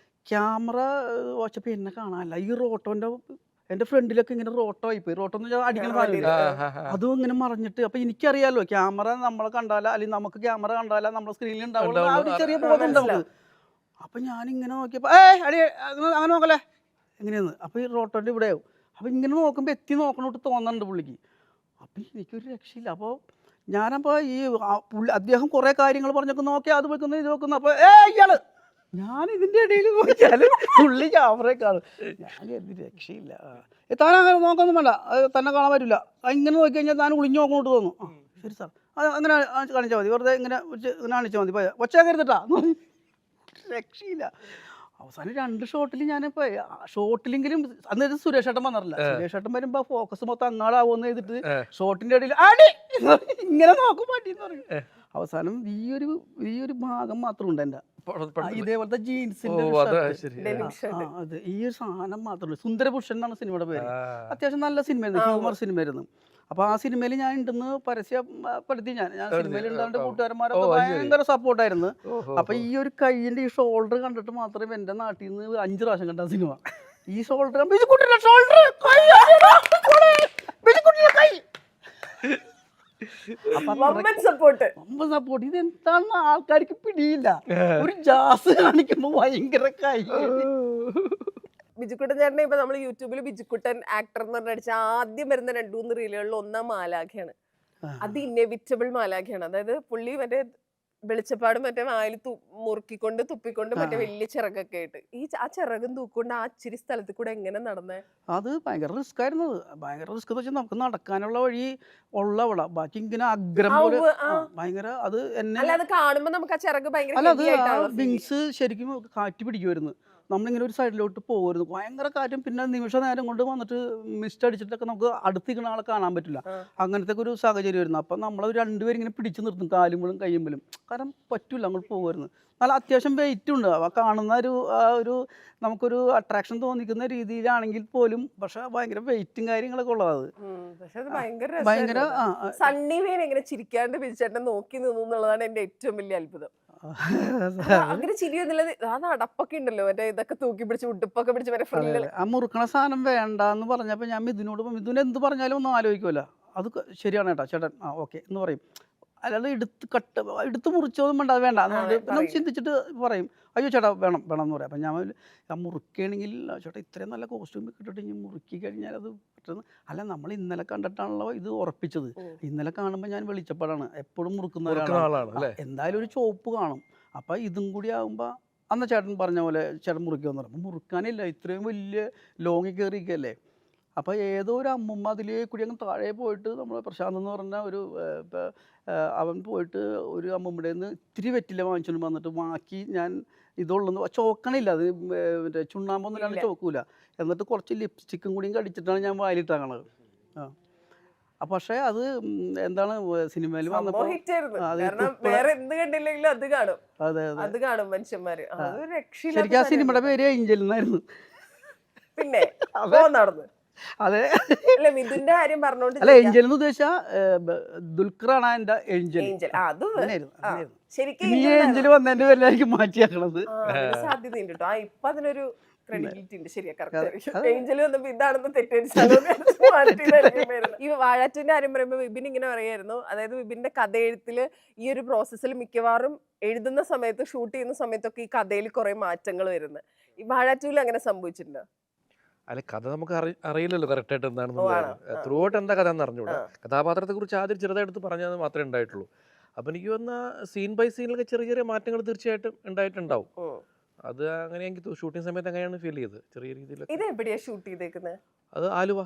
ക്യാമറ വെച്ചപ്പോൾ എന്നെ കാണാനല്ല, ഈ റോട്ടോൻ്റെ എൻ്റെ ഫ്രണ്ടിലൊക്കെ ഇങ്ങനെ റോട്ടോ ആയിപ്പോയി. റോട്ടോ എന്ന് വെച്ചാൽ അടിക്കുന്ന സാധനമില്ല, അതും ഇങ്ങനെ മറിഞ്ഞിട്ട്. അപ്പം എനിക്കറിയാമല്ലോ ക്യാമറ നമ്മളെ കണ്ടാല, അല്ലെങ്കിൽ നമുക്ക് ക്യാമറ കണ്ടാല നമ്മുടെ സ്ക്രീനിൽ ഉണ്ടാവുള്ളൂ, ആ ഒരു ചെറിയ ബോധം നമുക്ക്. അപ്പം ഞാനിങ്ങനെ നോക്കിയപ്പോൾ അടി അങ്ങനെ നോക്കല്ലേ എങ്ങനെയാന്ന്. അപ്പോൾ ഈ റോട്ടോൻ്റെ ഇവിടെ ആവും. അപ്പോൾ ഇങ്ങനെ നോക്കുമ്പോൾ എത്തി നോക്കണോട്ട് തോന്നുന്നുണ്ട് പുള്ളിക്ക്. അപ്പം എനിക്കൊരു രക്ഷയില്ല. അപ്പോൾ ഞാനപ്പോൾ ഈ പുള്ളി അദ്ദേഹം കുറേ കാര്യങ്ങൾ പറഞ്ഞൊക്കെ നോക്കി, അത് വെക്കുന്നു ഇത് വെക്കുന്നു. അപ്പോൾ ഇയാൾ ഞാൻ ഇതിൻ്റെ ഇടയിൽ നോക്കിയാൽ പുള്ളി ക്യാമറയെക്കാളും ഞാൻ എന്ത് രക്ഷയില്ല. താൻ അങ്ങനെ നോക്കൊന്നും വേണ്ട, തന്നെ കാണാൻ പറ്റില്ല. ഇങ്ങനെ നോക്കി കഴിഞ്ഞാൽ താൻ ഒളിഞ്ഞു നോക്കണോട്ട് തോന്നും. ശരി സാർ, അത് അങ്ങനെ കാണിച്ചാൽ മതി, വെറുതെ ഇങ്ങനെ കാണിച്ചാൽ മതി, ഒച്ച കരുതട്ടാ. രക്ഷയില്ല. അവസാനം 2 ഷോട്ടിൽ ഞാനിപ്പോൾ ഷോട്ടിലെങ്കിലും അന്നേരം സുരേഷ് ഏട്ടൻ വന്നിട്ടില്ല. സുരേഷ് ഏട്ടൻ വരുമ്പോൾ ഫോക്കസ് മൊത്തം അങ്ങാടാവുമെന്ന് ചെയ്തിട്ട് ഷോട്ടിൻ്റെ ഇടയിൽ അടി ഇങ്ങനെ നോക്കും അടിയെന്ന് പറയും. അവസാനം ഈ ഒരു ഭാഗം മാത്രം ഉണ്ട് എൻ്റെ ഇതേപോലത്തെ ജീൻസിന്റെ അതെ, ഈ ഒരു സാധനം മാത്രമല്ല. സുന്ദരപുരുഷൻ എന്നാണ് സിനിമയുടെ പേര്. അത്യാവശ്യം നല്ല സിനിമയായിരുന്നു, ഹ്യൂമർ സിനിമയായിരുന്നു. അപ്പോൾ ആ സിനിമയിൽ ഞാൻ ഉണ്ടെന്ന് പരസ്യപ്പെടുത്തി. ഞാൻ സിനിമയിൽ ഉണ്ടാവേണ്ട കൂട്ടുകാരന്മാരൊക്കെ ഭയങ്കര സപ്പോർട്ടായിരുന്നു. അപ്പോൾ ഈ ഒരു കൈയിൻ്റെ ഈ ഷോൾഡർ കണ്ടിട്ട് മാത്രമേ എൻ്റെ നാട്ടിൽ നിന്ന് 5 പ്രാവശ്യം കണ്ട സിനിമ. ഈ ഷോൾഡർ സപ്പോർട്ട് ഇതെന്താണെന്ന് ആൾക്കാർക്ക് പിടിയില്ല. ഒരു ജാസ് കാണിക്കുമ്പോൾ ഭയങ്കര കൈ. ബിജുക്കുട്ടൻ ചേട്ടനെ ഇപ്പൊ നമ്മൾ യൂട്യൂബിൽ ബിജുക്കുട്ടൻ ആക്ടർ എന്ന് പറഞ്ഞ അടിച്ച ആദ്യം വരുന്ന 2-3 റീലുകളിൽ ഒന്നാം മാലാഖയാണ്. അത് ഇന്നെവിറ്റബിൾ മാലാഖയാണ്. അതായത് പുള്ളി മറ്റേ വെളിച്ചപ്പാടും മറ്റേ വായിൽ മുറുക്കിക്കൊണ്ട് തുപ്പിക്കൊണ്ട് മറ്റേ വലിയ ചിറകൊക്കെ ആയിട്ട് ആ ചിറകും തൂക്കൊണ്ട് ആ ഇച്ചിരി സ്ഥലത്ത് കൂടെ എങ്ങനെ നടന്നേ? അത് ഭയങ്കര റിസ്ക് ആയിരുന്നു. ഭയങ്കര റിസ്ക് എന്ന് വെച്ചാൽ നമുക്ക് നടക്കാനുള്ള വഴി ഉള്ള അവിടെ, ബാക്കി ഇങ്ങനെ അഗ്രം പോലെ ഭയങ്കര അത് എന്നെ. അല്ല, അത് കാണുമ്പോ നമുക്ക് ആ ചിറക് ഭയങ്കര അല്ല, അത് ആ വിങ്സ് ശരിക്കും കാറ്റ് പിടിക്കുമായിരുന്നു. നമ്മളിങ്ങനെ ഒരു സൈഡിലോട്ട് പോകുമായിരുന്നു, ഭയങ്കര കാറ്റും. പിന്നെ നിമിഷ നേരം കൊണ്ട് വന്നിട്ട് മിസ്റ്റ് അടിച്ചിട്ടൊക്കെ നമുക്ക് അടുത്തിരിക്കുന്ന ആളെ കാണാൻ പറ്റില്ല. അങ്ങനത്തെ ഒരു സാഹചര്യമായിരുന്നു. അപ്പം നമ്മൾ രണ്ടുപേരും ഇങ്ങനെ പിടിച്ചു നിർത്തും, കാലുമ്പോഴും കയ്യുമ്പോഴും. കാരണം പറ്റില്ല, അങ്ങോട്ട് പോകുമായിരുന്നു. നല്ല അത്യാവശ്യം വെയിറ്റ് ഉണ്ട്. കാണുന്ന ഒരു നമുക്കൊരു അട്രാക്ഷൻ തോന്നിക്കുന്ന രീതിയിലാണെങ്കിൽ പോലും, പക്ഷെ ഭയങ്കര വെയിറ്റും കാര്യങ്ങളൊക്കെ ഉള്ളത്. ഭയങ്കര സണ്ണി വെയിൻ എങ്ങനെ ചിരിക്കാണ്ട് ബിജുചേട്ടനെ നോക്കി നിന്നു എന്നുള്ളതാണ് എന്റെ ഏറ്റവും വലിയ അത്ഭുതം. അങ്ങനെ ചിരിയൊന്നുള്ളത് ആ നടപ്പൊക്കെ ഉണ്ടല്ലോ, മറ്റേ ഇതൊക്കെ തൂക്കി പിടിച്ച് ഉടുപ്പൊക്കെ പിടിച്ച് മറ്റേ ഫ്രില്ല്. ആ മുറുക്കണ സാധനം വേണ്ട എന്ന് പറഞ്ഞപ്പോൾ ഞാൻ മിഥുന് എന്ത് പറഞ്ഞാലും ഒന്നും ആലോചിക്കുമല്ലോ. അത് ശരിയാണ് ചേട്ടാ, ചേട്ടൻ ഓക്കെ എന്ന് പറയും. അല്ലാതെ എടുത്ത് മുറിച്ചോന്നും വേണ്ട, അത് വേണ്ട നമ്മൾ ചിന്തിച്ചിട്ട് പറയും, അയ്യോ ചേട്ടാ വേണം വേണം എന്ന് പറയാം. അപ്പം ഞാൻ മുറുക്കുകയാണെങ്കിൽ ചേട്ടാ ഇത്രയും നല്ല കോസ്റ്റ്യൂം ഇട്ടിട്ട് ഇനി മുറുക്കി കഴിഞ്ഞാൽ അത് പെട്ടെന്ന് അല്ല, നമ്മൾ ഇന്നലെ കണ്ടിട്ടാണല്ലോ ഇത് ഉറപ്പിച്ചത്. ഇന്നലെ കാണുമ്പോൾ ഞാൻ വെളിച്ചപ്പാടാണ്, എപ്പോഴും മുറുക്കുന്ന ഒരാളാണ്. എന്തായാലും ഒരു ചോപ്പ് കാണും. അപ്പം ഇതും കൂടി ആകുമ്പോൾ അന്ന് ചേട്ടൻ പറഞ്ഞ പോലെ ചേട്ടൻ മുറിക്കുമെന്ന് പറയും. അപ്പം മുറുക്കാനില്ല, ഇത്രയും വലിയ ലോങ്ങിൽ കയറിയിരിക്കുകയല്ലേ. അപ്പോൾ ഏതോ ഒരു അമ്മുമ്മ അതിലേ കൂടി അങ്ങ് താഴെ പോയിട്ട്, നമ്മൾ പ്രശാന്ത് എന്ന് പറഞ്ഞ ഒരു അവൻ പോയിട്ട് ഒരു അമ്മുമ്മയുടെ നിന്ന് ഇത്തിരി വെറ്റില വാങ്ങിച്ചുകൊണ്ട് വന്നിട്ട് ബാക്കി ഞാൻ ഇതുള്ളൂ ചോക്കണില്ല, അത് മറ്റേ ചുണ്ണാമ്പൊന്നും രണ്ട് ചോക്കൂല. എന്നിട്ട് കുറച്ച് ലിപ്സ്റ്റിക്കും കൂടിയും കടിച്ചിട്ടാണ് ഞാൻ വായിലിട്ടാണത്. പക്ഷേ അത് എന്താണ് സിനിമയിൽ വന്നപ്പോൾ ശരിക്കും ആ സിനിമയുടെ പേര് ഏഞ്ചൽ എന്നായിരുന്നു. പിന്നെ അതെ, മിഥുന്റെ കാര്യം പറഞ്ഞോണ്ട് അല്ല, ഏഞ്ചൽ എന്ന് ഉദ്ദേശിച്ചാ ദുൽഖറാണ് എന്റെ ഏഞ്ചൽ. ശരിക്കും ഈ ഏഞ്ചൽ വന്നതിന്റെ പേരിലായിരിക്കും മാറ്റിയാക്കണത്. സാധ്യതയുണ്ട് കേട്ടോ. ഇപ്പൊ അതിനൊരു ക്രെഡിബിലിറ്റി ഉണ്ട്. ശരിയാ, കറക്റ്റ്. ഏഞ്ചൽ വന്നപ്പോ ഇതാണെന്ന് തെറ്റിദ്ധരിച്ചാലോ. ഈ വാഴാറ്റൂന്റെ കാര്യം പറയുമ്പോ വിപിൻ ഇങ്ങനെ പറയായിരുന്നു, അതായത് വിപിന്റെ കഥ എഴുത്തില് ഈ ഒരു പ്രോസസ്സിൽ മിക്കവാറും എഴുതുന്ന സമയത്ത് ഷൂട്ട് ചെയ്യുന്ന സമയത്തൊക്കെ ഈ കഥയിൽ കുറെ മാറ്റങ്ങൾ വരുന്നത്. ഈ വാഴാറ്റൂല് അങ്ങനെ സംഭവിച്ചിട്ടുണ്ടോ? അല്ല, കഥ നമുക്ക് അറിയില്ലല്ലോ കറക്റ്റായിട്ട് എന്താണെന്ന്. ത്രൂ ഔട്ട് എന്താ കഥ എന്ന് അറിഞ്ഞൂടാ. കഥാപാത്രത്തെ കുറിച്ച് ആദ്യം ചെറുതായിട്ട് പറഞ്ഞത് മാത്രമേ ഉണ്ടായിട്ടുള്ളൂ. അപ്പം എനിക്ക് വന്ന സീൻ ബൈ സീനിലൊക്കെ ചെറിയ ചെറിയ മാറ്റങ്ങൾ തീർച്ചയായിട്ടും ഉണ്ടായിട്ടുണ്ടാവും. അത് അങ്ങനെ എനിക്ക് ഷൂട്ടിംഗ് സമയത്ത് അങ്ങനെയാണ് ഫീൽ ചെയ്തത്, ചെറിയ രീതിയിൽ. ഇത് എവിടെയാ ഷൂട്ട് ചെയ്തേക്കുന്നത്? അത് ആലുവ.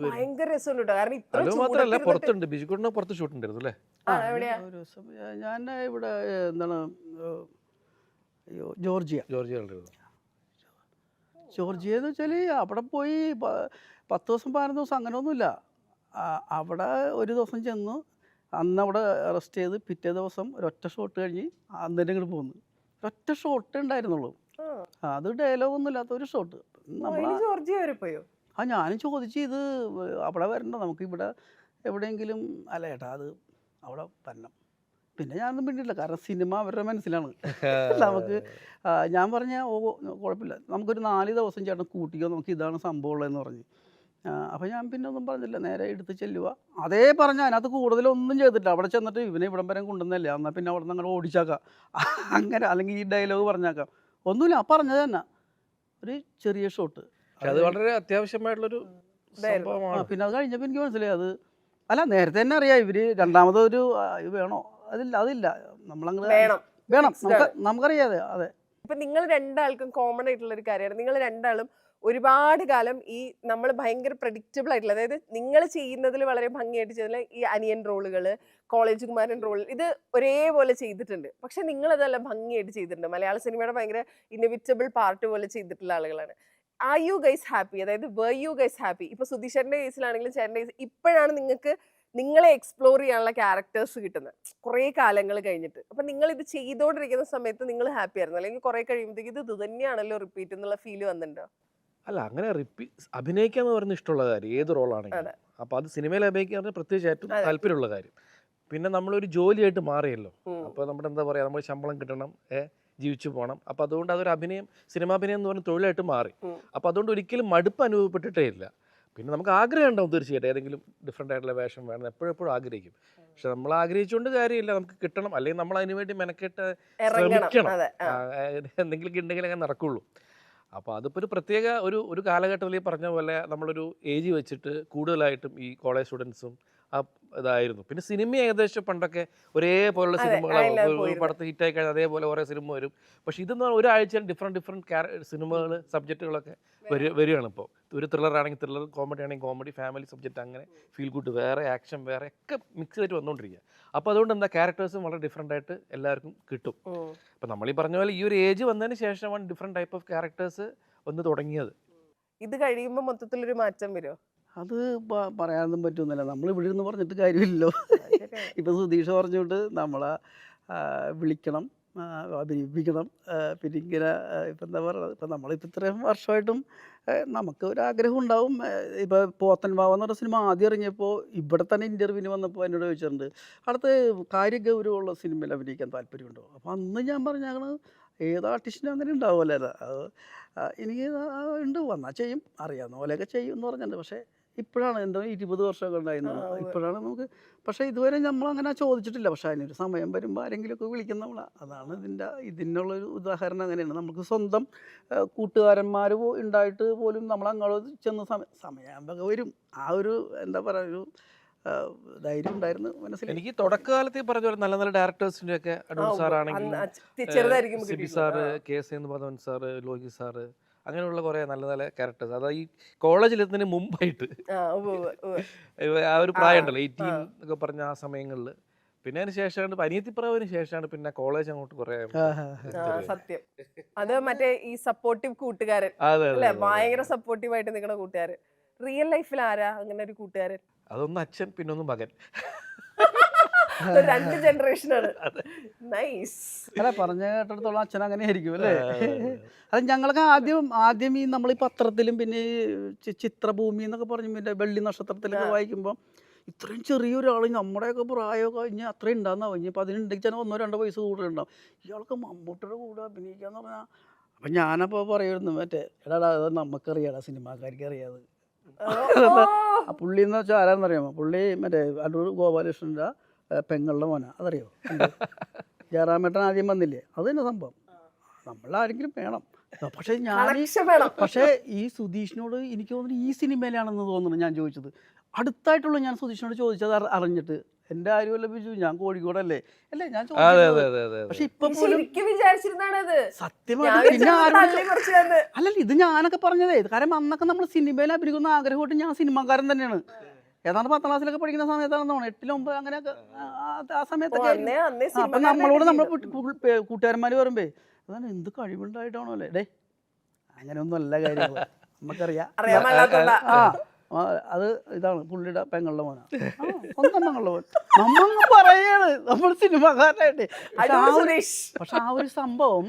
ഭയങ്കര രസമുണ്ട്. ആലുവ മാത്രമല്ല, പുറത്തുണ്ട്, ബിജുക്കുട്ടിന് പുറത്ത് ഷൂട്ട് ഉണ്ടായിരുന്നു അല്ലേ? ഞാൻ ഇവിടെ എന്താണ് ജോർജിയ എന്ന് വെച്ചാൽ അവിടെ പോയി 10 ദിവസം 15 ദിവസം അങ്ങനെയൊന്നുമില്ല. അവിടെ ഒരു ദിവസം ചെന്നു, അന്ന് അവിടെ റെസ്റ്റ് ചെയ്ത് പിറ്റേ ദിവസം ഒരൊറ്റ ഷോട്ട് കഴിഞ്ഞ് അന്നേരം ഇങ്ങോട്ട് പോന്നു. ഒറ്റ ഷോട്ട് ഉണ്ടായിരുന്നുള്ളൂ. അത് ഡയലോഗൊന്നും ഇല്ലാത്ത ഒരു ഷോട്ട്. ഞാനും ചോദിച്ചു, ഇത് അവിടെ വരണ്ട, നമുക്ക് ഇവിടെ എവിടെയെങ്കിലും അല്ല ചേട്ടാ, അത് അവിടെ വരണം. പിന്നെ ഞാനൊന്നും പിന്നില്ല, കാരണം സിനിമ അവരുടെ മനസ്സിലാണ്. നമുക്ക് ഞാൻ പറഞ്ഞ കുഴപ്പമില്ല, നമുക്കൊരു 4 ദിവസം ചേട്ടൻ കൂട്ടിക്കോ, നമുക്ക് ഇതാണ് സംഭവം ഉള്ളതെന്ന് പറഞ്ഞു. അപ്പോൾ ഞാൻ പിന്നെ ഒന്നും പറഞ്ഞില്ല, നേരെ എടുത്ത് ചെല്ലുക. അതേ പറഞ്ഞ അതിനകത്ത് കൂടുതലൊന്നും ചെയ്തിട്ടില്ല. അവിടെ ചെന്നിട്ട് ഇവനെ ഇവിടം വരെ കൊണ്ടുവന്നല്ലേ, എന്നാൽ പിന്നെ അവിടെ നിന്ന് അങ്ങോട്ട് ഓടിച്ചാക്കാം അങ്ങനെ, അല്ലെങ്കിൽ ഈ ഡയലോഗ് പറഞ്ഞാക്കാം. ഒന്നുമില്ല, ആ പറഞ്ഞത് തന്നെ ഒരു ചെറിയ ഷോട്ട്. അത് വളരെ അത്യാവശ്യമായിട്ടുള്ളൊരു സംഭവമാണ്. പിന്നെ അത് കഴിഞ്ഞപ്പോൾ എനിക്ക് മനസ്സിലായി, അത് അല്ല നേരത്തെ തന്നെ അറിയാം ഇവര് രണ്ടാമതൊരു വേണോ, അതില്ല, നമ്മളങ്ങനെ വേണം, നമുക്കറിയാതെ. അതെ, ഇപ്പൊ നിങ്ങൾ രണ്ടാൾക്കും കോമൺ ആയിട്ടുള്ള ഒരു കാര്യമാണ്, നിങ്ങൾ രണ്ടാളും ഒരുപാട് കാലം ഈ നമ്മൾ ഭയങ്കര പ്രഡിക്റ്റബിൾ ആയിട്ടുള്ള, അതായത് നിങ്ങൾ ചെയ്യുന്നതിൽ വളരെ ഭംഗിയായിട്ട് ചെയ്തില്ല ഈ അനിയൻ റോളുകൾ, കോളേജ് കുമാരൻ റോൾ, ഇത് ഒരേപോലെ ചെയ്തിട്ടുണ്ട്. പക്ഷെ നിങ്ങളതെല്ലാം ഭംഗിയായിട്ട് ചെയ്തിട്ടുണ്ട്. മലയാള സിനിമയുടെ ഭയങ്കര ഇന്നവിറ്റബിൾ പാർട്ട് പോലെ ചെയ്തിട്ടുള്ള ആളുകളാണ്. Are you guys happy? അതായത് വർ യു ഗൈസ് ഹാപ്പി? ഇപ്പൊ സുധീഷന്റെ കേസിലാണെങ്കിലും ചേട്ടന്റെ കേസ്, ഇപ്പോഴാണ് നിങ്ങൾക്ക് നിങ്ങളെ എക്സ്പ്ലോർ ചെയ്യാനുള്ള ക്യാരക്ടേഴ്സ് കിട്ടുന്നത് കുറെ കാലങ്ങൾ കഴിഞ്ഞിട്ട്. അപ്പൊ നിങ്ങൾ ഇത് ചെയ്തോണ്ടിരിക്കുന്ന സമയത്ത് നിങ്ങൾ ഹാപ്പി ആയിരുന്നു, അല്ലെങ്കിൽ കുറെ കഴിയുമ്പോഴത്തേക്ക് ഇത് തന്നെയാണല്ലോ റിപ്പീറ്റ് എന്നുള്ള ഫീല് വന്നിട്ടുണ്ടോ? അല്ല, അങ്ങനെ അഭിനയിക്കാന്ന് പറയുന്നത് ഇഷ്ടമുള്ള കാര്യം, ഏത് റോളാണെങ്കിലും. അപ്പൊ അത് സിനിമയിൽ അഭിനയിക്കാൻ പ്രത്യേകിച്ചായിട്ടും താല്പര്യമുള്ള കാര്യം. പിന്നെ നമ്മളൊരു ജോലിയായിട്ട് മാറിയല്ലോ. അപ്പൊ നമ്മുടെ എന്താ പറയാ, നമ്മൾ ശമ്പളം കിട്ടണം, ജീവിച്ചു പോകണം. അപ്പൊ അതുകൊണ്ട് അതൊരു അഭിനയം, സിനിമാഭിനയം എന്ന് പറഞ്ഞ തൊഴിലായിട്ട് മാറി. അപ്പൊ അതുകൊണ്ട് ഒരിക്കലും മടുപ്പ് അനുഭവപ്പെട്ടിട്ടേ ഇല്ല. പിന്നെ നമുക്ക് ആഗ്രഹം ഉണ്ടാവും തീർച്ചയായിട്ടും, ഏതെങ്കിലും ഡിഫറെൻ്റ് ആയിട്ടുള്ള വേഷം വേണം, എപ്പോഴും ആഗ്രഹിക്കും. പക്ഷെ നമ്മൾ ആഗ്രഹിച്ചുകൊണ്ട് കാര്യമില്ല, നമുക്ക് കിട്ടണം, അല്ലെങ്കിൽ നമ്മൾ അതിനു വേണ്ടി മെനക്കെട്ട് ശ്രമിക്കണം. എന്തെങ്കിലും ഉണ്ടെങ്കിൽ അങ്ങനെ നടക്കുള്ളൂ. അപ്പോൾ അതിപ്പോൾ ഒരു പ്രത്യേക ഒരു കാലഘട്ടത്തിൽ പറഞ്ഞ പോലെ നമ്മളൊരു ഏജ് വെച്ചിട്ട് കൂടുതലായിട്ടും ഈ കോളേജ് സ്റ്റുഡൻസും ആ ഇതായിരുന്നു. പിന്നെ സിനിമ ഏകദേശം പണ്ടൊക്കെ ഒരേപോലുള്ള സിനിമകൾ പടത്ത് ഹിറ്റായി കഴിഞ്ഞാൽ അതേപോലെ ഓരോ സിനിമ വരും. പക്ഷെ ഇതെന്ന് പറഞ്ഞാൽ ഒരാഴ്ചയിൽ ഡിഫറെൻറ്റ് സിനിമകൾ സബ്ജക്റ്റുകളൊക്കെ വരികയാണ് ഇപ്പോൾ. ഒരു ത്രില്ലർ ആണെങ്കിൽ ത്രില്ലർ, കോമഡി ആണെങ്കിൽ കോമഡി, ഫാമിലി സബ്ജക്റ്റ്, അങ്ങനെ ഫീൽ ഗുഡ് വേറെ, ആക്ഷൻ വേറെ ഒക്കെ മിക്സ് ചെയ്തിട്ട് വന്നുകൊണ്ടിരിക്കുക. അപ്പോൾ അതുകൊണ്ട് എന്താ ക്യാരക്ടേഴ്സും വളരെ ഡിഫറെൻ്റ് ആയിട്ട് എല്ലാവർക്കും കിട്ടും. അപ്പം നമ്മൾ ഈ പറഞ്ഞ പോലെ ഈ ഒരു ഏജ് വന്നതിന് ശേഷമാണ് ഡിഫറെൻറ്റ് ടൈപ്പ് ഓഫ് ക്യാരക്ടേഴ്സ് വന്ന് തുടങ്ങിയത്. ഇത് കഴിയുമ്പോൾ മൊത്തത്തിലൊരു മാറ്റം വരുമോ? അത് പറയാനൊന്നും പറ്റുന്നില്ല. നമ്മൾ ഇവിടെ ഇരുന്ന് പറഞ്ഞിട്ട് കാര്യമില്ലല്ലോ. ഇപ്പം സുധീഷ് പറഞ്ഞുകൊണ്ട് നമ്മളെ വിളിക്കണം, അഭിനയിപ്പിക്കണം, പിന്നെ ഇങ്ങനെ ഇപ്പം എന്താ പറയുക, ഇപ്പം നമ്മളിപ്പോൾ ഇത്രയും വർഷമായിട്ടും നമുക്ക് ഒരു ആഗ്രഹം ഉണ്ടാവും. ഇപ്പോൾ പോത്തൻ വാവ എന്ന് പറഞ്ഞ സിനിമ ആദ്യം ഇറങ്ങിയപ്പോൾ ഇവിടെ തന്നെ ഇൻ്റർവ്യൂവിന് വന്നപ്പോൾ എന്നോട് ചോദിച്ചിട്ടുണ്ട്, അടുത്ത് കാര്യഗൗരവമുള്ള സിനിമയിൽ അഭിനയിക്കാൻ താല്പര്യമുണ്ടോ? അപ്പോൾ അന്ന് ഞാൻ പറഞ്ഞാണ്, ഏത് ആർട്ടിസ്റ്റിനും അങ്ങനെ ഉണ്ടാവുമല്ലോ. അത് എനിക്ക് ഉണ്ട്, വന്നാൽ ചെയ്യും, അറിയാവുന്ന പോലെയൊക്കെ ചെയ്യും എന്ന് പറഞ്ഞിട്ടുണ്ട്. പക്ഷേ ഇപ്പോഴാണ് എൻ്റെ 20 വർഷമൊക്കെ ഉണ്ടായിരുന്നത്, ഇപ്പോഴാണ് നമുക്ക്. പക്ഷേ ഇതുവരെ നമ്മളങ്ങനെ ചോദിച്ചിട്ടില്ല. പക്ഷേ അതിനൊരു സമയം വരുമ്പോൾ ആരെങ്കിലുമൊക്കെ വിളിക്കും നമ്മളെ. അതാണ് ഇതിനുള്ളൊരു ഉദാഹരണം. അങ്ങനെയാണ് നമുക്ക് സ്വന്തം കൂട്ടുകാരന്മാർ ഉണ്ടായിട്ട് പോലും നമ്മളങ്ങോട്ട് ചെന്ന് സമയമാകുമ്പോൾ വരും. ആ ഒരു എന്താ പറയുക, ഒരു ധൈര്യം ഉണ്ടായിരുന്നു മനസ്സിൽ. എനിക്ക് തുടക്കകാലത്ത് പറഞ്ഞ പോലെ നല്ല നല്ല ഡയറക്ടേഴ്സിൻ്റെ ഒക്കെ അടൂർ സാറാണെങ്കിൽ, Sibi sir, K Sethumadhavan sir, Lohi sir, അങ്ങനെയുള്ള കുറേ നല്ല നല്ല ക്യാരക്ടേഴ്സ്. അതായത് ഈ കോളേജിലെത്തുന്നതിന് മുമ്പായിട്ട് ആ ഒരു പ്രായം ഉണ്ടല്ലോ, 18 ഒക്കെ പറഞ്ഞ ആ സമയങ്ങളിൽ. പിന്നെ അതിന് ശേഷമാണ് അനിയത്തിപ്രാവിന് ശേഷമാണ് പിന്നെ കോളേജ് അങ്ങോട്ട് കുറേ സത്യം. അത് മറ്റേ ഈ സപ്പോർട്ടീവ് കൂട്ടുകാരൻ അല്ലെ, ഭയങ്കര സപ്പോർട്ടീവ് ആയിട്ട് നിൽക്കുന്ന കൂട്ടുകാരൻ. റിയൽ ലൈഫിൽ ആരാ അങ്ങനെ ഒരു കൂട്ടുകാരൻ? അതൊന്നും അച്ഛൻ, പിന്നെ ഒന്നും മകൻ. 2 ജനറേഷനാണ്. നൈസ്. അല്ല, പറഞ്ഞ കേട്ടിടത്തോളം അച്ഛൻ അങ്ങനെ ആയിരിക്കും അല്ലേ? അത് ഞങ്ങൾക്ക് ആദ്യം ഈ നമ്മൾ ഈ പത്രത്തിലും പിന്നെ ഈ ചിത്രഭൂമി എന്നൊക്കെ പറഞ്ഞു പിന്നെ വെള്ളി നക്ഷത്രത്തിലൊക്കെ വായിക്കുമ്പോൾ ഇത്രയും ചെറിയൊരാൾ നമ്മുടെയൊക്കെ പ്രായമൊക്കെ കഴിഞ്ഞ് അത്രയും ഉണ്ടാകുന്ന ഇനിയിപ്പോൾ അതിനുണ്ടെങ്കിൽ ചില 1-2 വയസ്സ് കൂടുതലുണ്ടാവും. ഇയാൾക്ക് മമ്മൂട്ടിയുടെ കൂടെ അഭിനയിക്കാന്ന് പറഞ്ഞാൽ, അപ്പം ഞാനപ്പോൾ പറയുമായിരുന്നു, മറ്റേ എടാ അത് നമുക്കറിയാടാ, സിനിമാക്കാർക്ക് അറിയാതെ. പുള്ളി എന്ന് വെച്ചാൽ ആരാന്നറിയാമോ? പുള്ളി മറ്റേ അടൂർ ഗോപാലകൃഷ്ണൻ്റെ പെങ്ങളുടെ മോന. അതറിയോ? ജയറാമേട്ടൻ ആദ്യം വന്നില്ലേ? അത് തന്നെ സംഭവം. നമ്മളാരെങ്കിലും വേണം. പക്ഷേ ഈ സുധീഷിനോട് എനിക്ക് തോന്നുന്നു ഈ സിനിമയിലാണെന്ന് തോന്നുന്നു ഞാൻ ചോദിച്ചത്. അടുത്തായിട്ടുള്ള ഞാൻ സുധീഷിനോട് ചോദിച്ചത് അറിഞ്ഞിട്ട്, എൻ്റെ ആരുമല്ല ബിജു, ഞാൻ കോഴിക്കോടല്ലേ അല്ലേ ഞാൻ ചോദിച്ചത്. പക്ഷെ ഇപ്പൊ സത്യമായിട്ട് പിന്നെ അല്ലല്ല, ഇത് ഞാനൊക്കെ പറഞ്ഞതേ. കാരണം അന്നൊക്കെ നമ്മൾ സിനിമയിൽ അഭിനയിക്കുന്ന ആഗ്രഹമായിട്ട് ഞാൻ സിനിമാക്കാരൻ തന്നെയാണ്. ഏതാണ്ട് 10ാം ക്ലാസ്സിലൊക്കെ പഠിക്കുന്ന സമയത്താണെന്ന് തോന്നുന്നു, 8, 9 അങ്ങനെയൊക്കെ ആ സമയത്തൊക്കെ. അപ്പൊ നമ്മളോട് നമ്മുടെ കൂട്ടുകാരന്മാർ പറയുമ്പേ അതാണ് എന്ത് കഴിവുണ്ടായിട്ടാണോ അല്ലേ? ഡേ അങ്ങനെയൊന്നും അല്ല കാര്യങ്ങൾ, നമുക്കറിയാം. അത് ഇതാണ് പുള്ളിയുടെ പെങ്ങളുടെ മോനാ, സ്വന്തം പെങ്ങളുടെ മോൻ. നമ്മ പറയാണ് നമ്മൾ സിനിമാക്കാരനായിട്ട്. പക്ഷെ ആ ഒരു സംഭവം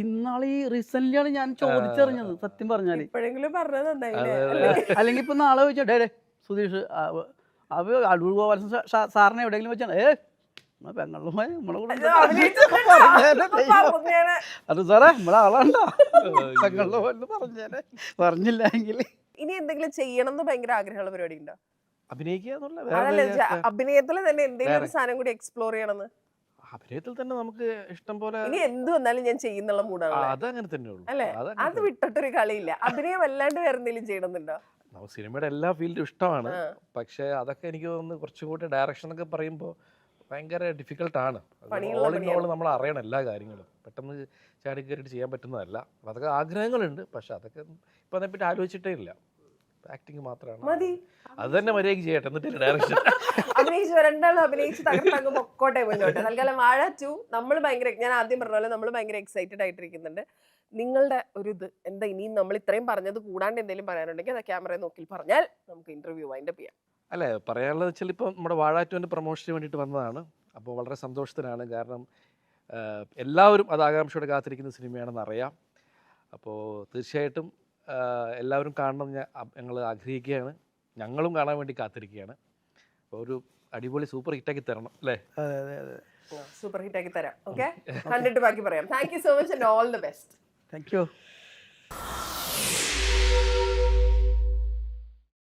ഇന്നാളീ റീസെന്റ്ലിയാണ് ഞാൻ ചോദിച്ചറിഞ്ഞത് സത്യം പറഞ്ഞാല്. അല്ലെങ്കിൽ ഇപ്പൊ നാളെ ചോദിച്ചാ, ഡേ സുധീഷ് അടൂർ ഗോപാലൻ സാറിനെ എവിടെയെങ്കിലും വെച്ചാണ് പെങ്ങളുടെ മോൻ നമ്മളെ കൂടെ അത് സാറേ നമ്മളെ ആളാണ്ടോ പെങ്ങളുടെ മോൻ പറഞ്ഞേനെ, പറഞ്ഞില്ല എങ്കിൽ. ഇനി എന്തെങ്കിലും ചെയ്യണം എന്ന് ഭയങ്കര ആഗ്രഹമുള്ള പരിപാടി ഉണ്ടോ? അഭിനയത്തിൽ തന്നെ എന്തെങ്കിലും ഒരു സാധനം കൂടി എക്സ്പ്ലോർ ചെയ്യണമെന്ന്? അഭിനയത്തിൽ തന്നെ നമുക്ക് ഇഷ്ടം പോലെ ഇനി എന്ത് വന്നാലും ഞാൻ ചെയ്യുന്നുള്ള മൂടാണ്. അതങ്ങനെ തന്നെയുള്ളൂ അല്ലേ? അത് വിട്ടിട്ടൊരു കളിയില്ല. അഭിനയം അല്ലാണ്ട് വേറെ എന്തെങ്കിലും ചെയ്യണമെന്നുണ്ടോ? നമുക്ക് സിനിമയുടെ എല്ലാ ഫീൽഡും ഇഷ്ടമാണ്. പക്ഷെ അതൊക്കെ എനിക്ക് തോന്നുന്നു കുറച്ചുകൂടി ഡയറക്ഷൻ ഒക്കെ പറയുമ്പോൾ ഭയങ്കര ഡിഫിക്കൽട്ടാണ്. ഓൾ ഇൻ ഓൾ നമ്മൾ അറിയണം എല്ലാ കാര്യങ്ങളും. പെട്ടെന്ന് ചാടി കയറിയിട്ട് ചെയ്യാൻ പറ്റുന്നതല്ല. അതൊക്കെ ആഗ്രഹങ്ങളുണ്ട്, പക്ഷെ അതൊക്കെ ഇപ്പം അതിനെപ്പറ്റി ആലോചിച്ചിട്ടേ ഇല്ല. ആക്ടിങ് മാത്രമാണ്. അത് തന്നെ മര്യാദയ്ക്ക് ചെയ്യട്ടെ, എന്നിട്ട് ഡയറക്ഷൻ. രണ്ടാളും അഭിനയിച്ച് തകർത്തങ്ങ് പൊക്കോട്ടെ മുന്നോട്ട്. തൽക്കാലം വാഴ 2 നമ്മൾ ഭയങ്കര, ഞാൻ ആദ്യം പറഞ്ഞ പോലെ നമ്മൾ ഭയങ്കര എക്സൈറ്റഡ് ആയിട്ടിരിക്കുന്നുണ്ട്. നിങ്ങളുടെ ഒരു ഇത് എന്താ, ഇനിയും നമ്മൾ ഇത്രയും പറഞ്ഞത് കൂടാണ്ട് എന്തെങ്കിലും പറയാനുണ്ടെങ്കിൽ അത് ക്യാമറ നോക്കി പറഞ്ഞാൽ നമുക്ക് ഇന്റർവ്യൂ വൈൻഡപ്പ് ചെയ്യാം. അല്ലേ, പറയാനുള്ളത് വെച്ചാൽ ഇപ്പം നമ്മുടെ വാഴ 2 പ്രൊമോഷന് വേണ്ടിയിട്ട് വന്നതാണ്. അപ്പോൾ വളരെ സന്തോഷത്തിനാണ്. കാരണം എല്ലാവരും അത് ആകാംക്ഷയോടെ കാത്തിരിക്കുന്ന സിനിമയാണെന്ന് അറിയാം. അപ്പോൾ തീർച്ചയായിട്ടും എല്ലാവരും കാണണം ഞങ്ങൾ ആഗ്രഹിക്കുകയാണ്. ഞങ്ങളും കാണാൻ വേണ്ടി കാത്തിരിക്കുകയാണ്. അപ്പോൾ ഒരു അടിപൊളി സൂപ്പർ ഹിറ്റാക്കി തരണം അല്ലേ? സൂപ്പർ ഹിറ്റാക്കി തരാം. ഓക്കെ, കണ്ടിട്ട് ബാക്കി പറയാം. Thank you so much and all the best. Thank you.